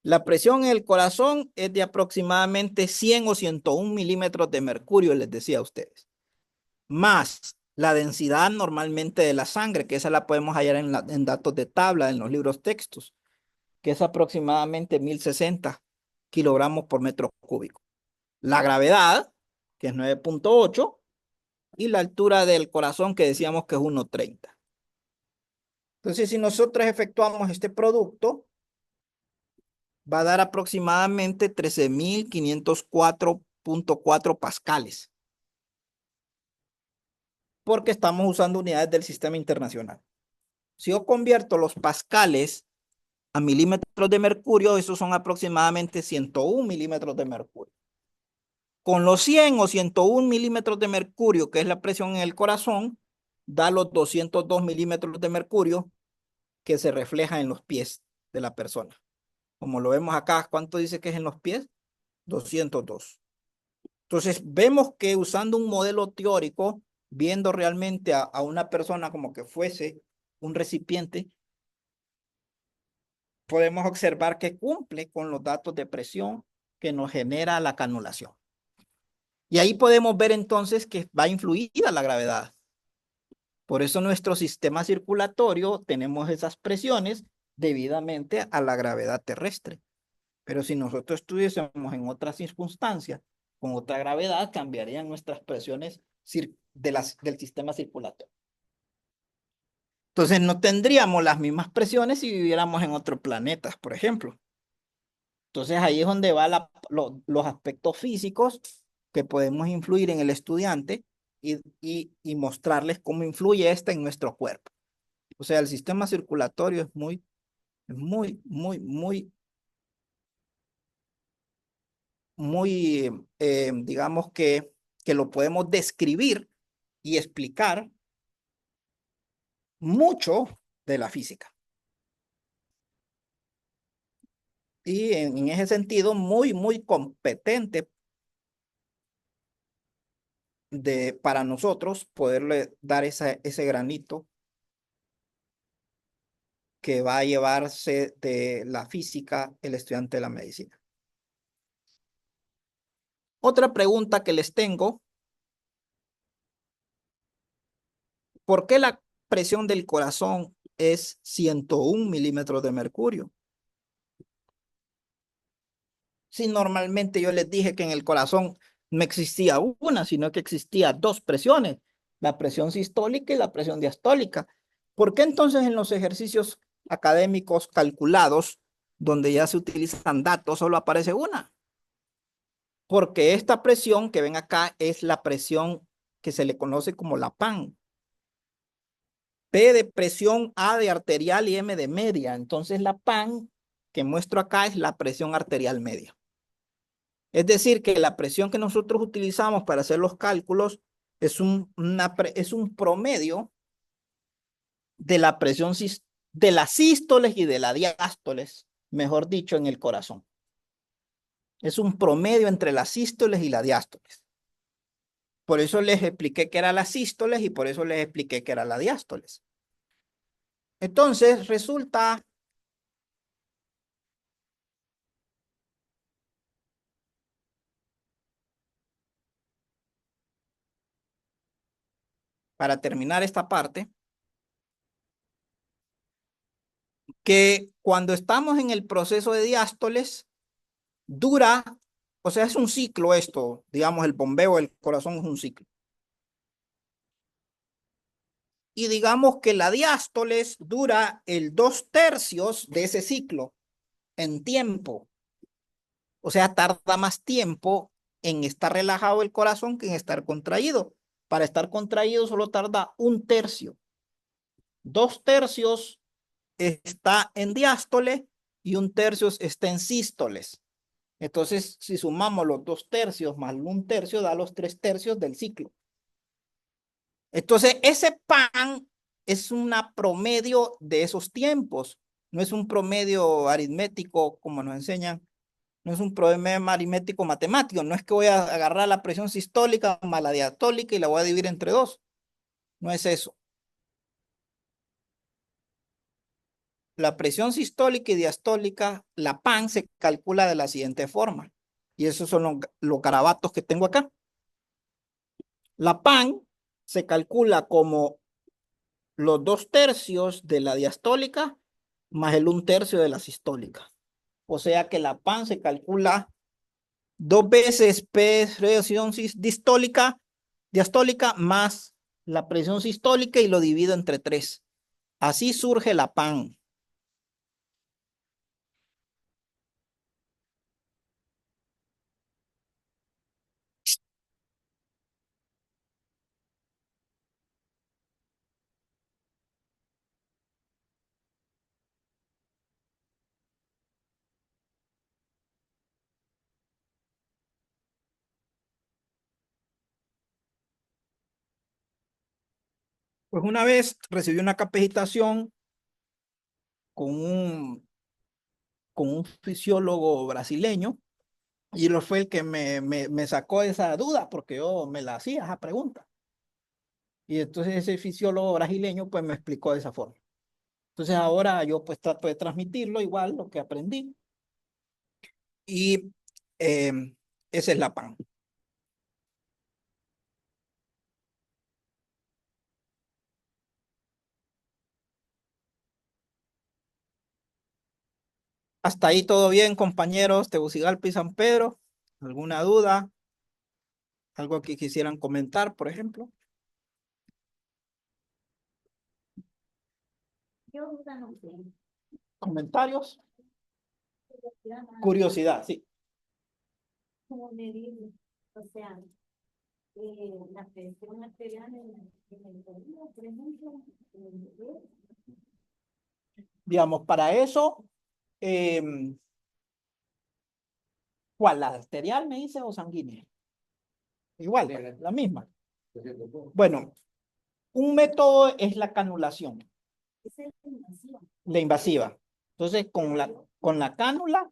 Speaker 1: la presión en el corazón es de aproximadamente 100 o 101 milímetros de mercurio, les decía a ustedes, más la densidad normalmente de la sangre, que esa la podemos hallar en datos de tabla, en los libros textos, que es aproximadamente 1,060 kilogramos por metro cúbico. La gravedad, que es 9,8, y la altura del corazón, que decíamos que es 1,30. Entonces, si nosotros efectuamos este producto, va a dar aproximadamente 13,504,4 pascales, porque estamos usando unidades del sistema internacional. Si yo convierto los pascales a milímetros de mercurio, esos son aproximadamente 101 milímetros de mercurio. Con los 100 o 101 milímetros de mercurio, que es la presión en el corazón, da los 202 milímetros de mercurio que se refleja en los pies de la persona. Como lo vemos acá, ¿cuánto dice que es en los pies? 202. Entonces, vemos que usando un modelo teórico, viendo realmente a una persona como que fuese un recipiente, podemos observar que cumple con los datos de presión que nos genera la canulación. Y ahí podemos ver entonces que va influida la gravedad. Por eso nuestro sistema circulatorio tenemos esas presiones debidamente a la gravedad terrestre. Pero si nosotros estuviésemos en otras circunstancias, con otra gravedad, cambiarían nuestras presiones del sistema circulatorio. Entonces no tendríamos las mismas presiones si viviéramos en otros planetas, por ejemplo. Entonces ahí es donde van los aspectos físicos que podemos influir en el estudiante y mostrarles cómo influye este en nuestro cuerpo. O sea, el sistema circulatorio es muy, digamos que lo podemos describir y explicar mucho de la física. Y en ese sentido, muy competente para nosotros poderle dar ese granito que va a llevarse de la física el estudiante de la medicina. Otra pregunta que les tengo: ¿por qué la presión del corazón es 101 milímetros de mercurio? Si normalmente yo les dije que en el corazón no existía una, sino que existía dos presiones, la presión sistólica y la presión diastólica. ¿Por qué entonces en los ejercicios académicos calculados, donde ya se utilizan datos, solo aparece una? Porque esta presión que ven acá es la presión que se le conoce como la PAN. P de presión, A de arterial y M de media. Entonces la PAN que muestro acá es la presión arterial media. Es decir, que la presión que nosotros utilizamos para hacer los cálculos es es un promedio de la presión de las sístoles y de las diástoles, mejor dicho, en el corazón. Es un promedio entre las sístoles y las diástoles. Por eso les expliqué que era las sístoles y por eso les expliqué que era la diástoles. Entonces, resulta para terminar esta parte, que cuando estamos en el proceso de diástoles, dura, o sea, es un ciclo esto, digamos, el bombeo del corazón es un ciclo. Y digamos que la diástoles dura el 2/3 de ese ciclo en tiempo. O sea, tarda más tiempo en estar relajado el corazón que en estar contraído. Para estar contraído solo tarda un tercio. 2 tercios está en diástole y un tercio está en sístoles. Entonces, si sumamos los 2 tercios más un tercio, da los 3 tercios del ciclo. Entonces, ese pan es una promedio de esos tiempos. No es un promedio aritmético como nos enseñan. No es un promedio aritmético matemático. No es que voy a agarrar la presión sistólica más la diastólica y la voy a dividir entre dos. No es eso. La presión sistólica y diastólica, la PAN, se calcula de la siguiente forma. Y esos son los garabatos que tengo acá. La PAN se calcula como los 2 tercios de la diastólica más el 1 tercio de la sistólica. O sea que la PAN se calcula 2 veces presión diastólica más la presión sistólica y lo divido entre 3. Así surge la PAN. Pues una vez recibí una capacitación con un fisiólogo brasileño y él fue el que me sacó esa duda porque yo me la hacía esa pregunta. Y entonces ese fisiólogo brasileño pues me explicó de esa forma. Entonces ahora yo pues trato de transmitirlo igual lo que aprendí y esa es la PAN. Hasta ahí todo bien, compañeros, Tegucigalpa y San Pedro. ¿Alguna duda? ¿Algo que quisieran comentar, por ejemplo? ¿Comentarios? Curiosidad, sí.
Speaker 3: Como medir, o sea, la presión arterial en el oído, por ejemplo, en el bebé.
Speaker 1: Digamos, para eso, ¿cuál? ¿La arterial me dice o sanguínea? Igual, la misma. Bueno, un método es la canulación,
Speaker 3: Esa es la invasión.
Speaker 1: la invasiva. Entonces, con la cánula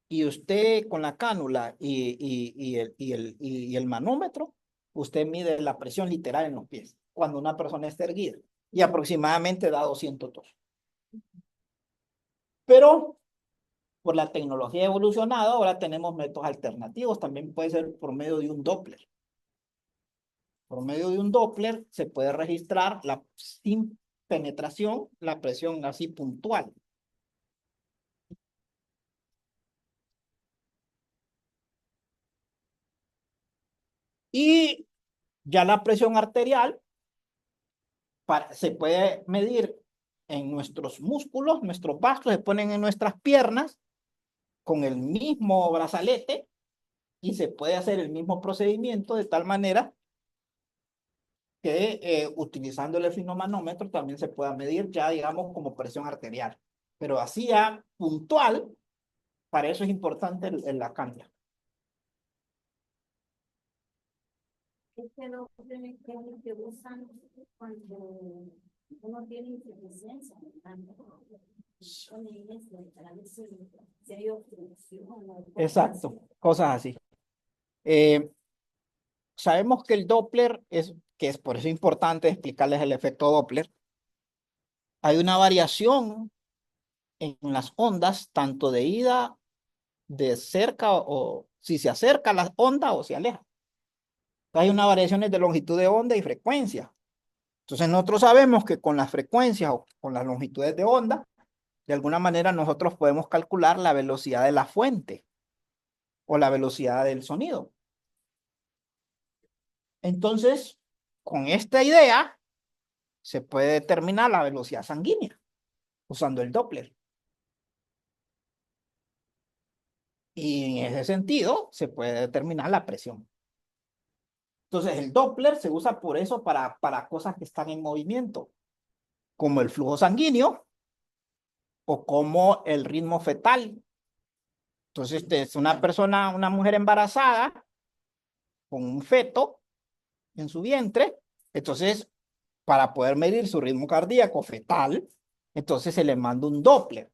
Speaker 1: y usted con la cánula y el manómetro, usted mide la presión literal en los pies cuando una persona está erguida y aproximadamente da 202. Pero por la tecnología evolucionada, ahora tenemos métodos alternativos. También puede ser por medio de un Doppler. Por medio de un Doppler se puede registrar sin penetración la presión así puntual. Y ya la presión arterial se puede medir en nuestros músculos, nuestros vasos se ponen en nuestras piernas con el mismo brazalete y se puede hacer el mismo procedimiento de tal manera que utilizando el esfigmomanómetro también se pueda medir ya, digamos, como presión arterial. Pero así ya puntual, para eso es importante la cánula.
Speaker 3: Este doble que es el que usan cuando uno tiene insuficiencia, si hay obstrucción.
Speaker 1: Exacto, cosas así. Sabemos que el Doppler que es por eso importante explicarles el efecto Doppler. Hay una variación en las ondas, tanto de ida, de cerca, o si se acerca a la onda o se aleja. Hay unas variaciones de longitud de onda y frecuencia. Entonces nosotros sabemos que con las frecuencias o con las longitudes de onda, de alguna manera nosotros podemos calcular la velocidad de la fuente o la velocidad del sonido. Entonces, con esta idea, se puede determinar la velocidad sanguínea usando el Doppler. Y en ese sentido se puede determinar la presión. Entonces el Doppler se usa por eso para cosas que están en movimiento, como el flujo sanguíneo o como el ritmo fetal. Entonces es una persona, una mujer embarazada con un feto en su vientre. Entonces, para poder medir su ritmo cardíaco fetal, entonces se le manda un Doppler,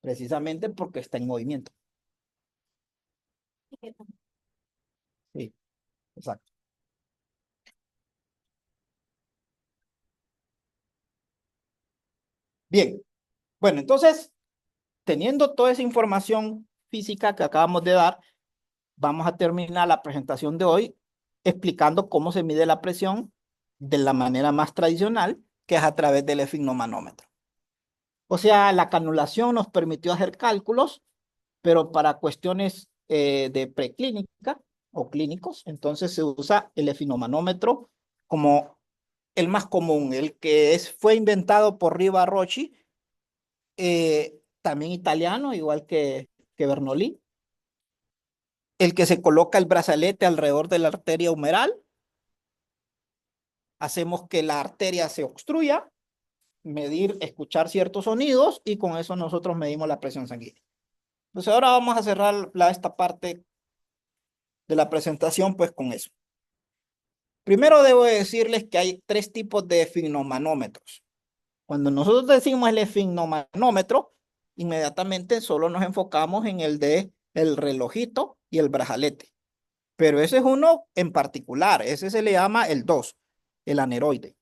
Speaker 1: precisamente porque está en movimiento. Sí, exacto. Bien, bueno, entonces, teniendo toda esa información física que acabamos de dar, vamos a terminar la presentación de hoy explicando cómo se mide la presión de la manera más tradicional, que es a través del esfigmomanómetro. O sea, la canulación nos permitió hacer cálculos, pero para cuestiones de preclínica o clínicos, entonces se usa el esfigmomanómetro como el más común, el que fue inventado por Riva Rocci, también italiano, igual que Bernoulli, el que se coloca el brazalete alrededor de la arteria humeral. Hacemos que la arteria se obstruya, medir, escuchar ciertos sonidos y con eso nosotros medimos la presión sanguínea. Entonces ahora vamos a cerrar esta parte de la presentación pues con eso. Primero debo decirles que hay tres tipos de esfigmomanómetros. Cuando nosotros decimos el esfigmomanómetro, inmediatamente solo nos enfocamos en el de el relojito y el brazalete. Pero ese es uno en particular, ese se le llama el 2, el aneroide.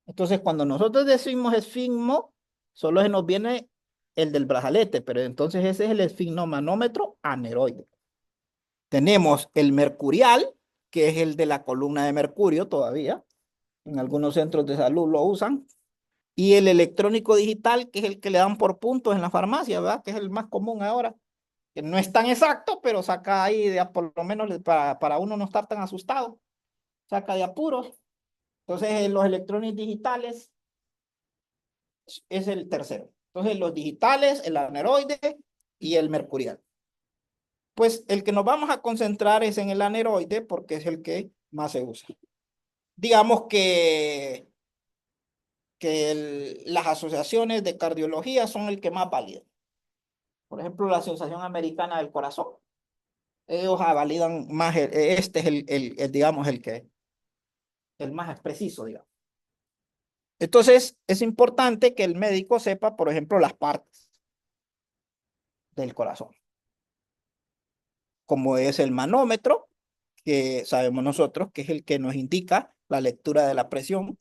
Speaker 1: Entonces, cuando nosotros decimos esfigmo, solo se nos viene el del brazalete, pero entonces ese es el esfigmomanómetro aneroide. Tenemos el mercurial, que es el de la columna de mercurio todavía. En algunos centros de salud lo usan. Y el electrónico digital, que es el que le dan por puntos en la farmacia, ¿verdad? Que es el más común ahora. Que no es tan exacto, pero saca ahí por lo menos para uno no estar tan asustado. Saca de apuros. Entonces, los electrónicos digitales es el tercero. Entonces, los digitales, el aneroide y el mercurial. Pues el que nos vamos a concentrar es en el aneroide porque es el que más se usa. Digamos que las asociaciones de cardiología son el que más validan. Por ejemplo, la Asociación Americana del Corazón. Ellos validan más, este es digamos, el más preciso, digamos. Entonces, es importante que el médico sepa, por ejemplo, las partes del corazón, como es el manómetro, que sabemos nosotros que es el que nos indica la lectura de la presión,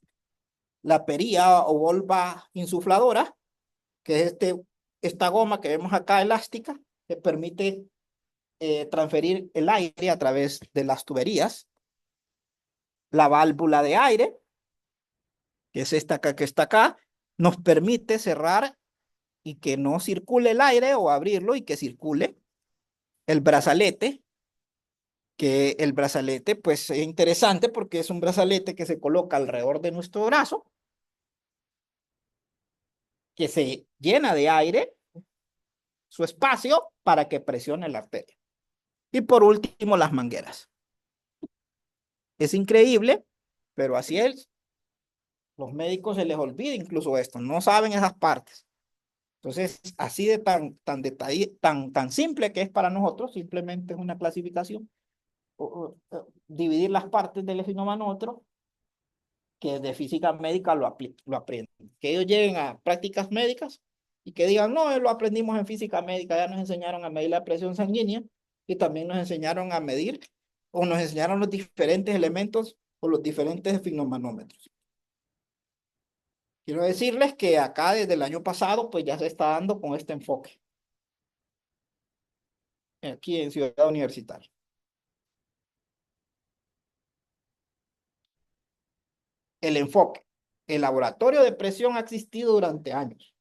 Speaker 1: la pería o volva insufladora, que es esta goma que vemos acá elástica, que permite transferir el aire a través de las tuberías, la válvula de aire, que es esta acá que está acá, nos permite cerrar y que no circule el aire o abrirlo y que circule el brazalete, que el brazalete pues es interesante porque es un brazalete que se coloca alrededor de nuestro brazo, que se llena de aire su espacio para que presione la arteria. Y por último, las mangueras. Es increíble, pero así es. Los médicos se les olvida incluso esto, no saben esas partes. Entonces, así de tan simple que es para nosotros, simplemente es una clasificación, dividir las partes del esfigmomanómetro, que de física médica lo aprenden. Que ellos lleguen a prácticas médicas y que digan, no, lo aprendimos en física médica, ya nos enseñaron a medir la presión sanguínea y también nos enseñaron a medir o nos enseñaron los diferentes elementos o los diferentes esfigmomanómetros. Quiero decirles que acá desde el año pasado pues ya se está dando con este enfoque aquí en Ciudad Universitaria. El enfoque. El laboratorio de presión ha existido durante años.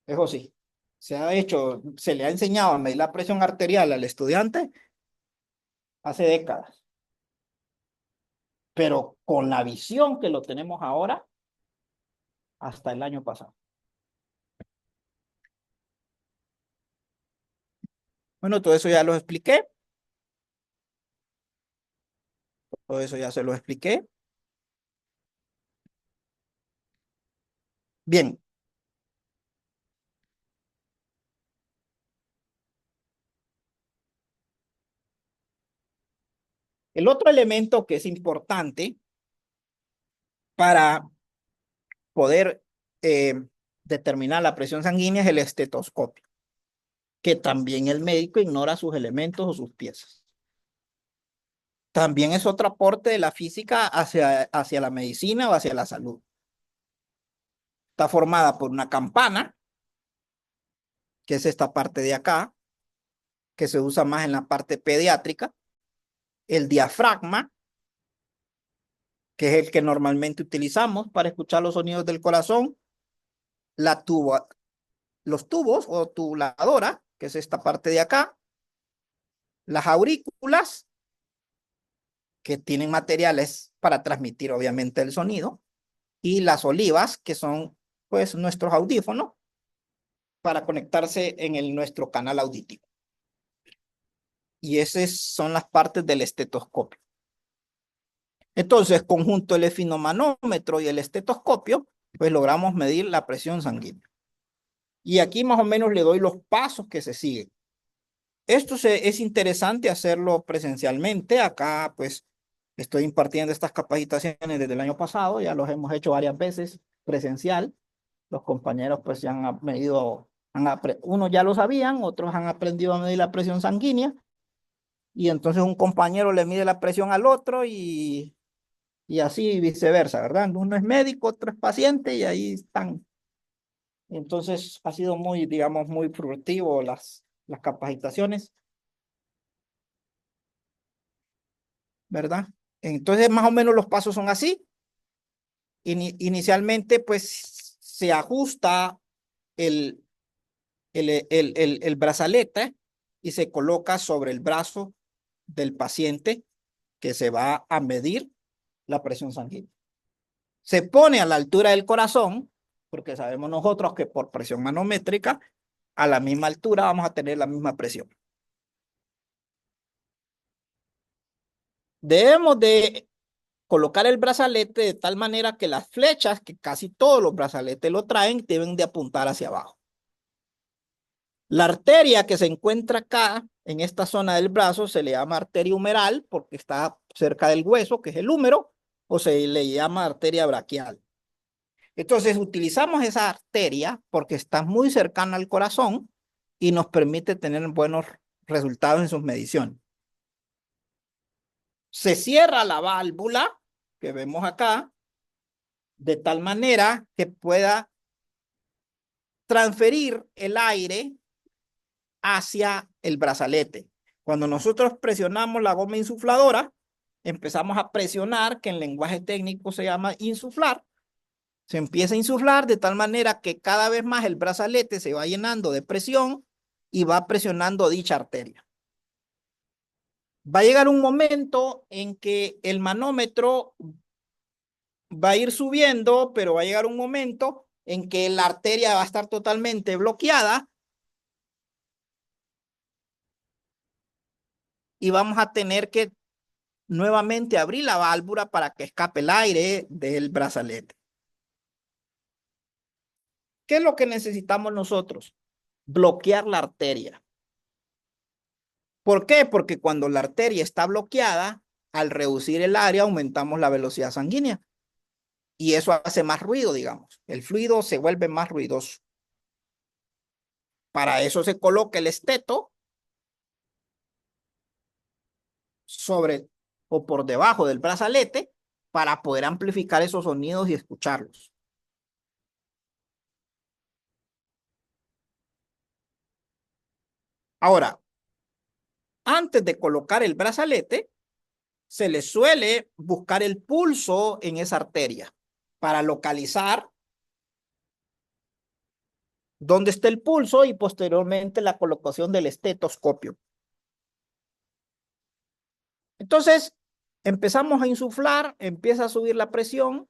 Speaker 1: Eso sí, se le ha enseñado a medir la presión arterial al estudiante hace décadas. Pero con la visión que lo tenemos ahora, hasta el año pasado. Bueno, todo eso ya lo expliqué. Todo eso ya se lo expliqué. Bien. El otro elemento que es importante para poder determinar la presión sanguínea es el estetoscopio, que también el médico ignora sus elementos o sus piezas. También es otro aporte de la física hacia la medicina o hacia la salud. Está formada por una campana, que es esta parte de acá, que se usa más en la parte pediátrica, el diafragma, que es el que normalmente utilizamos para escuchar los sonidos del corazón, los tubos o tubuladora, que es esta parte de acá, las aurículas, que tienen materiales para transmitir obviamente el sonido, y las olivas, que son pues nuestros audífonos para conectarse en nuestro canal auditivo. Y esas son las partes del estetoscopio. Entonces, conjunto el esfinomanómetro y el estetoscopio, pues logramos medir la presión sanguínea. Y aquí más o menos le doy los pasos que se siguen. Esto es interesante hacerlo presencialmente. Acá pues estoy impartiendo estas capacitaciones desde el año pasado, ya los hemos hecho varias veces presencial. Los compañeros pues ya han medido, unos ya lo sabían, otros han aprendido a medir la presión sanguínea, y entonces un compañero le mide la presión al otro y así viceversa, ¿verdad? Uno es médico, otro es paciente y ahí están. Entonces ha sido muy, digamos, muy productivo las capacitaciones, ¿verdad? Entonces más o menos los pasos son así. Inicialmente pues se ajusta el, el brazalete y se coloca sobre el brazo del paciente que se va a medir la presión sanguínea. Se pone a la altura del corazón, porque sabemos nosotros que por presión manométrica, a la misma altura vamos a tener la misma presión. Debemos de colocar el brazalete de tal manera que las flechas, que casi todos los brazaletes lo traen, deben de apuntar hacia abajo. La arteria que se encuentra acá, en esta zona del brazo, se le llama arteria humeral porque está cerca del hueso, que es el húmero, o se le llama arteria braquial. Entonces, utilizamos esa arteria porque está muy cercana al corazón y nos permite tener buenos resultados en sus mediciones. Se cierra la válvula que vemos acá de tal manera que pueda transferir el aire hacia el brazalete. Cuando nosotros presionamos la goma insufladora, empezamos a presionar, que en lenguaje técnico se llama insuflar. Se empieza a insuflar de tal manera que cada vez más el brazalete se va llenando de presión y va presionando dicha arteria. Va a llegar un momento en que el manómetro va a ir subiendo, pero va a llegar un momento en que la arteria va a estar totalmente bloqueada y vamos a tener que nuevamente abrir la válvula para que escape el aire del brazalete. ¿Qué es lo que necesitamos nosotros? Bloquear la arteria. ¿Por qué? Porque cuando la arteria está bloqueada, al reducir el área aumentamos la velocidad sanguínea y eso hace más ruido, digamos. El fluido se vuelve más ruidoso. Para eso se coloca el esteto sobre o por debajo del brazalete para poder amplificar esos sonidos y escucharlos. Ahora, antes de colocar el brazalete, se le suele buscar el pulso en esa arteria para localizar dónde está el pulso y posteriormente la colocación del estetoscopio. Entonces, empezamos a insuflar, empieza a subir la presión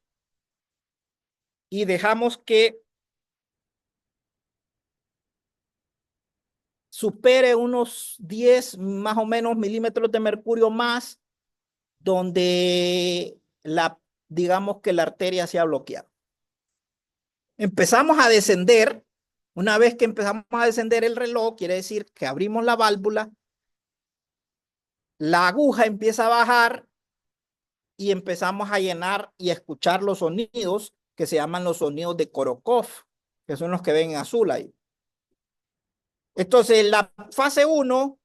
Speaker 1: y dejamos que supere unos 10 más o menos milímetros de mercurio más, donde digamos que la arteria se ha bloqueado. Empezamos a descender. Una vez que empezamos a descender el reloj, quiere decir que abrimos la válvula, la aguja empieza a bajar y empezamos a llenar y a escuchar los sonidos que se llaman los sonidos de Korokov, que son los que ven en azul ahí. Entonces, la fase 1,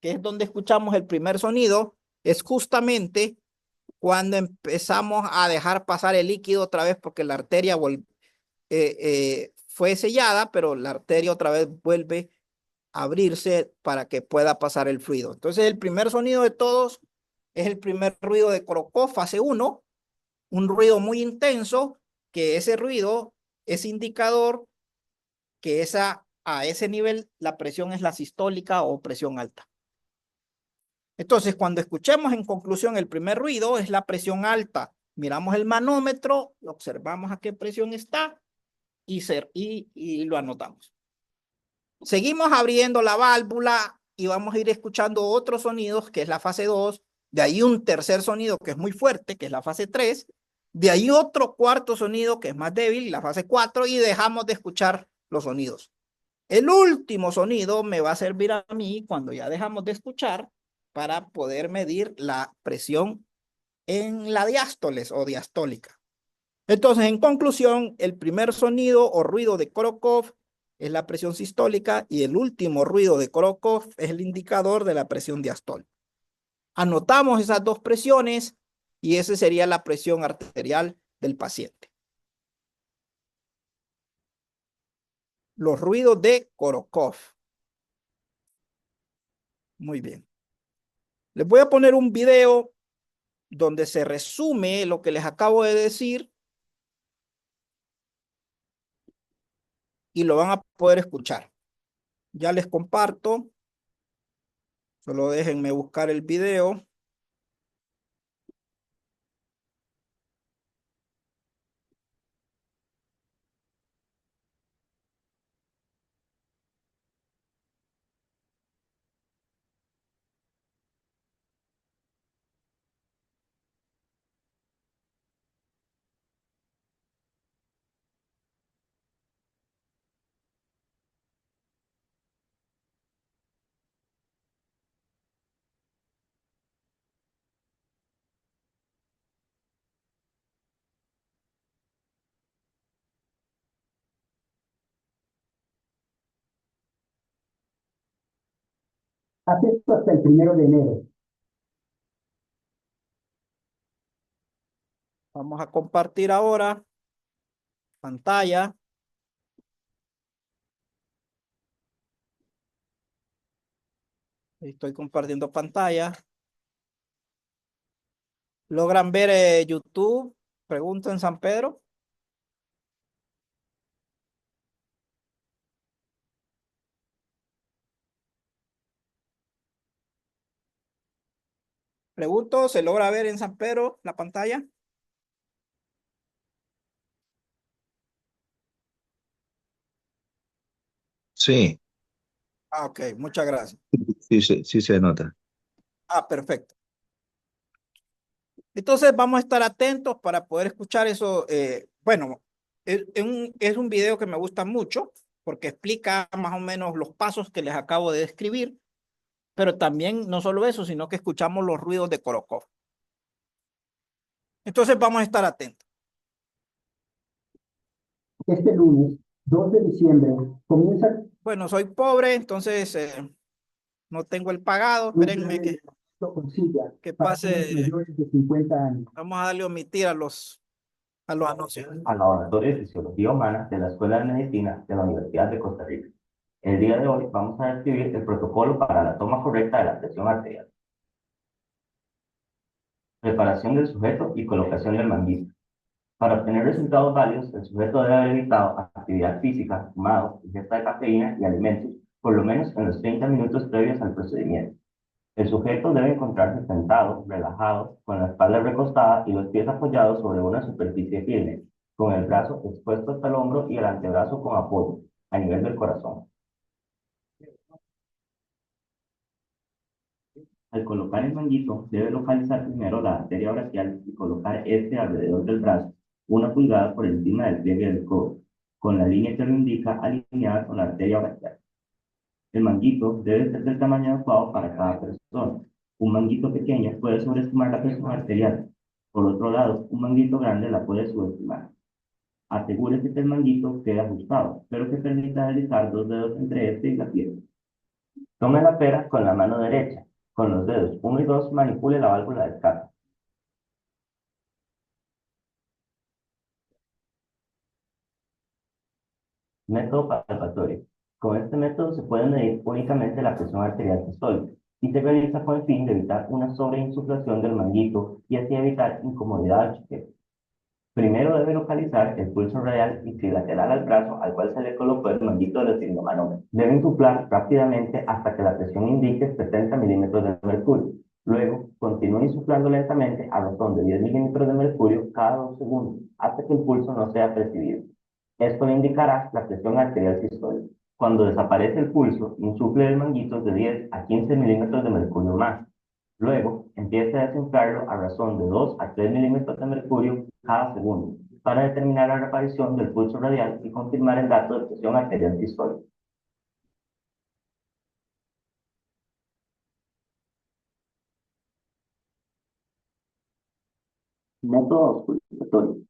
Speaker 1: que es donde escuchamos el primer sonido, es justamente cuando empezamos a dejar pasar el líquido otra vez porque la arteria fue sellada, pero la arteria otra vez vuelve a abrirse para que pueda pasar el fluido. Entonces, el primer sonido de todos es el primer ruido de Korokov, fase 1, un ruido muy intenso, que ese ruido es indicador que a ese nivel la presión es la sistólica o presión alta. Entonces, cuando escuchemos en conclusión el primer ruido, es la presión alta. Miramos el manómetro, observamos a qué presión está y lo anotamos. Seguimos abriendo la válvula y vamos a ir escuchando otros sonidos, que es la fase 2. De ahí un tercer sonido que es muy fuerte, que es la fase 3. De ahí otro cuarto sonido que es más débil, la fase 4, y dejamos de escuchar los sonidos. El último sonido me va a servir a mí cuando ya dejamos de escuchar para poder medir la presión en la diástoles o diastólica. Entonces, en conclusión, el primer sonido o ruido de Korokov es la presión sistólica y el último ruido de Korokov es el indicador de la presión diastólica. Anotamos esas dos presiones y esa sería la presión arterial del paciente. Los ruidos de Korokov. Muy bien. Les voy a poner un video donde se resume lo que les acabo de decir y lo van a poder escuchar. Ya les comparto. Solo déjenme buscar el video.
Speaker 4: Haz esto hasta el 1 de enero.
Speaker 1: Vamos a compartir ahora pantalla. Estoy compartiendo pantalla. ¿Logran ver YouTube? Pregunto en San Pedro. Pregunto, ¿se logra ver en San Pedro la pantalla?
Speaker 5: Sí,
Speaker 1: Ah, ok, muchas gracias.
Speaker 5: sí se nota.
Speaker 1: Ah, perfecto. Entonces vamos a estar atentos para poder escuchar eso. Bueno, es un video que me gusta mucho porque explica más o menos los pasos que les acabo de describir, pero también no solo eso, sino que escuchamos los ruidos de Korokov. Entonces vamos a estar atentos.
Speaker 4: Este lunes, 2 de diciembre, comienza
Speaker 1: Bueno, soy pobre, entonces no tengo el pagado.
Speaker 4: un
Speaker 1: Espérenme
Speaker 4: plan de entrenamiento con silla
Speaker 1: que
Speaker 4: para hombres
Speaker 1: pase.
Speaker 4: mayores de 50 años.
Speaker 1: Vamos a darle omitir a los anuncios.
Speaker 6: Al Laboratorio de Fisiología Humana de la Escuela de Medicina de la Universidad de Costa Rica. El día de hoy vamos a describir el protocolo para la toma correcta de la presión arterial. Preparación del sujeto y colocación del manguito. Para obtener resultados válidos, el sujeto debe haber evitado actividad física, fumado, ingesta de cafeína y alimentos, por lo menos en los 30 minutos previos al procedimiento. El sujeto debe encontrarse sentado, relajado, con la espalda recostada y los pies apoyados sobre una superficie firme, con el brazo expuesto hasta el hombro y el antebrazo con apoyo, a nivel del corazón. Al colocar el manguito, debe localizar primero la arteria braquial y colocar este alrededor del brazo, 1 pulgada por encima del pliegue del codo, con la línea que lo indica alineada con la arteria braquial. El manguito debe ser del tamaño adecuado para cada persona. Un manguito pequeño puede sobreestimar la presión arterial. Por otro lado, un manguito grande la puede subestimar. Asegúrese que el manguito quede ajustado, pero que permita deslizar 2 dedos entre este y la piel. Tome la pera con la mano derecha. Con los dedos 1 y 2 manipule la válvula de escape. Método palpatorio. Con este método se puede medir únicamente la presión arterial sistólica y se realiza con el fin de evitar una sobreinsuflación del manguito y así evitar incomodidad al choque. Primero debe localizar el pulso radial y trilateral al brazo al cual se le colocó el manguito del sfigmomanómetro. Debe insuflar rápidamente hasta que la presión indique 70 milímetros de mercurio. Luego, continúe insuflando lentamente a razón de 10 milímetros de mercurio cada 2 segundos hasta que el pulso no sea percibido. Esto le indicará la presión arterial sistólica. Cuando desaparece el pulso, insufle el manguito de 10 a 15 milímetros de mercurio más. Luego, empiece a desinflarlo a razón de 2 a 3 milímetros de mercurio cada segundo para determinar la reaparición del pulso radial y confirmar el dato de presión arterial sistólica. Método auscultatorio.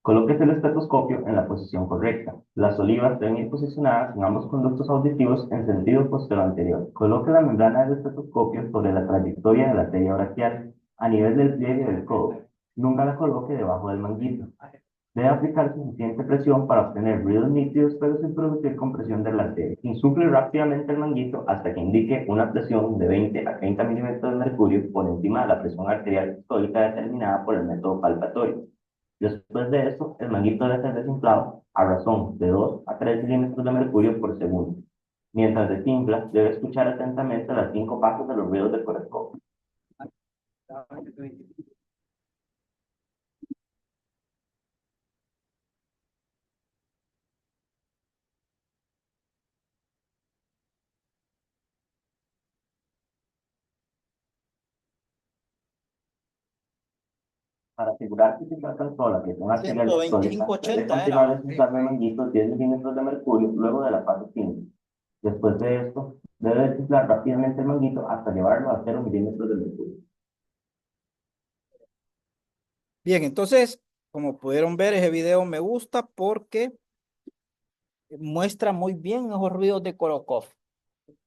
Speaker 6: Coloque el estetoscopio en la posición correcta. Las olivas deben ir posicionadas en ambos conductos auditivos en sentido posterior anterior. Coloque la membrana del estetoscopio sobre la trayectoria de la arteria braquial a nivel del pliegue del codo. Nunca la coloque debajo del manguito. Debe aplicar suficiente presión para obtener ruidos nítidos, pero sin producir compresión de la arteria. Insufle rápidamente el manguito hasta que indique una presión de 20 a 30 milímetros de mercurio por encima de la presión arterial sistólica determinada por el método palpatorio. Después de esto, el manguito debe ser desinflado a razón de 2 a 3 milímetros de mercurio por segundo. Mientras desinfla, debe escuchar atentamente las 5 pasos de los ruidos del corazón. Para asegurar que se alcanzó la presión arterial sistólica, debe
Speaker 1: 125/80
Speaker 6: continuar
Speaker 1: era.
Speaker 6: desinflando el manguito 10 milímetros de mercurio luego de la fase 5. Después de esto, debe desinflar rápidamente el manguito hasta llevarlo a 0 milímetros de mercurio.
Speaker 1: Bien, entonces, como pudieron ver, ese video me gusta porque muestra muy bien esos ruidos de Korokov,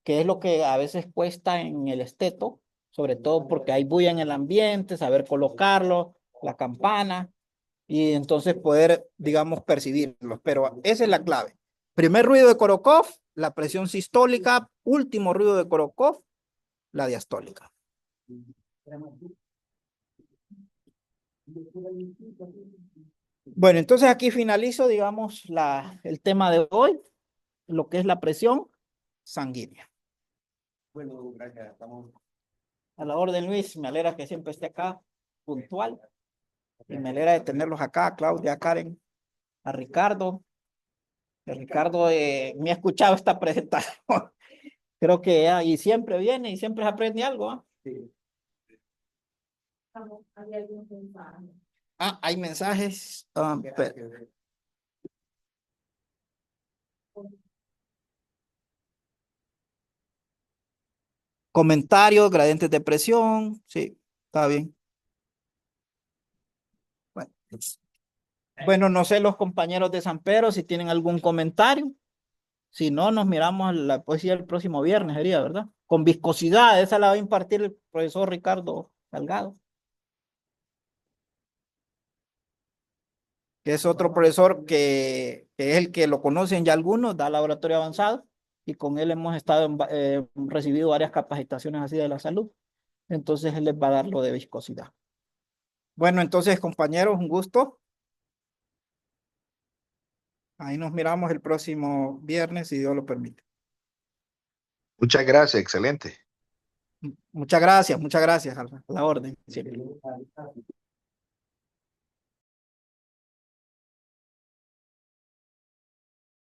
Speaker 1: que es lo que a veces cuesta en el esteto, sobre todo porque hay bulla en el ambiente, saber colocarlo, la campana, y entonces poder, digamos, percibirlos. Pero esa es la clave. Primer ruido de Korokov, la presión sistólica. Último ruido de Korokov, la diastólica. Bueno, entonces aquí finalizo, digamos, el tema de hoy, lo que es la presión sanguínea.
Speaker 7: Bueno, gracias. Estamos.
Speaker 1: A la orden, Luis, me alegra que siempre esté acá, puntual. Y me alegra de tenerlos acá, a Claudia, a Karen, a Ricardo. Ricardo me ha escuchado esta presentación. Creo que y siempre viene y siempre se aprende algo. ¿Ah?
Speaker 7: Sí.
Speaker 3: Hay algunos mensajes.
Speaker 1: Hay mensajes. Comentarios, gradientes de presión. Sí, está bien. Bueno, no sé los compañeros de San Pedro si tienen algún comentario. Si no, nos miramos la poesía el próximo viernes, sería, ¿verdad? Con viscosidad, esa la va a impartir el profesor Ricardo Salgado, que es otro profesor que es el que lo conocen ya algunos, da laboratorio avanzado, y con él hemos recibido varias capacitaciones así de la salud. Entonces él les va a dar lo de viscosidad. Bueno, entonces, compañeros, un gusto. Ahí nos miramos el próximo viernes, si Dios lo permite.
Speaker 5: Muchas gracias, excelente.
Speaker 1: Muchas gracias, a la orden. Siempre.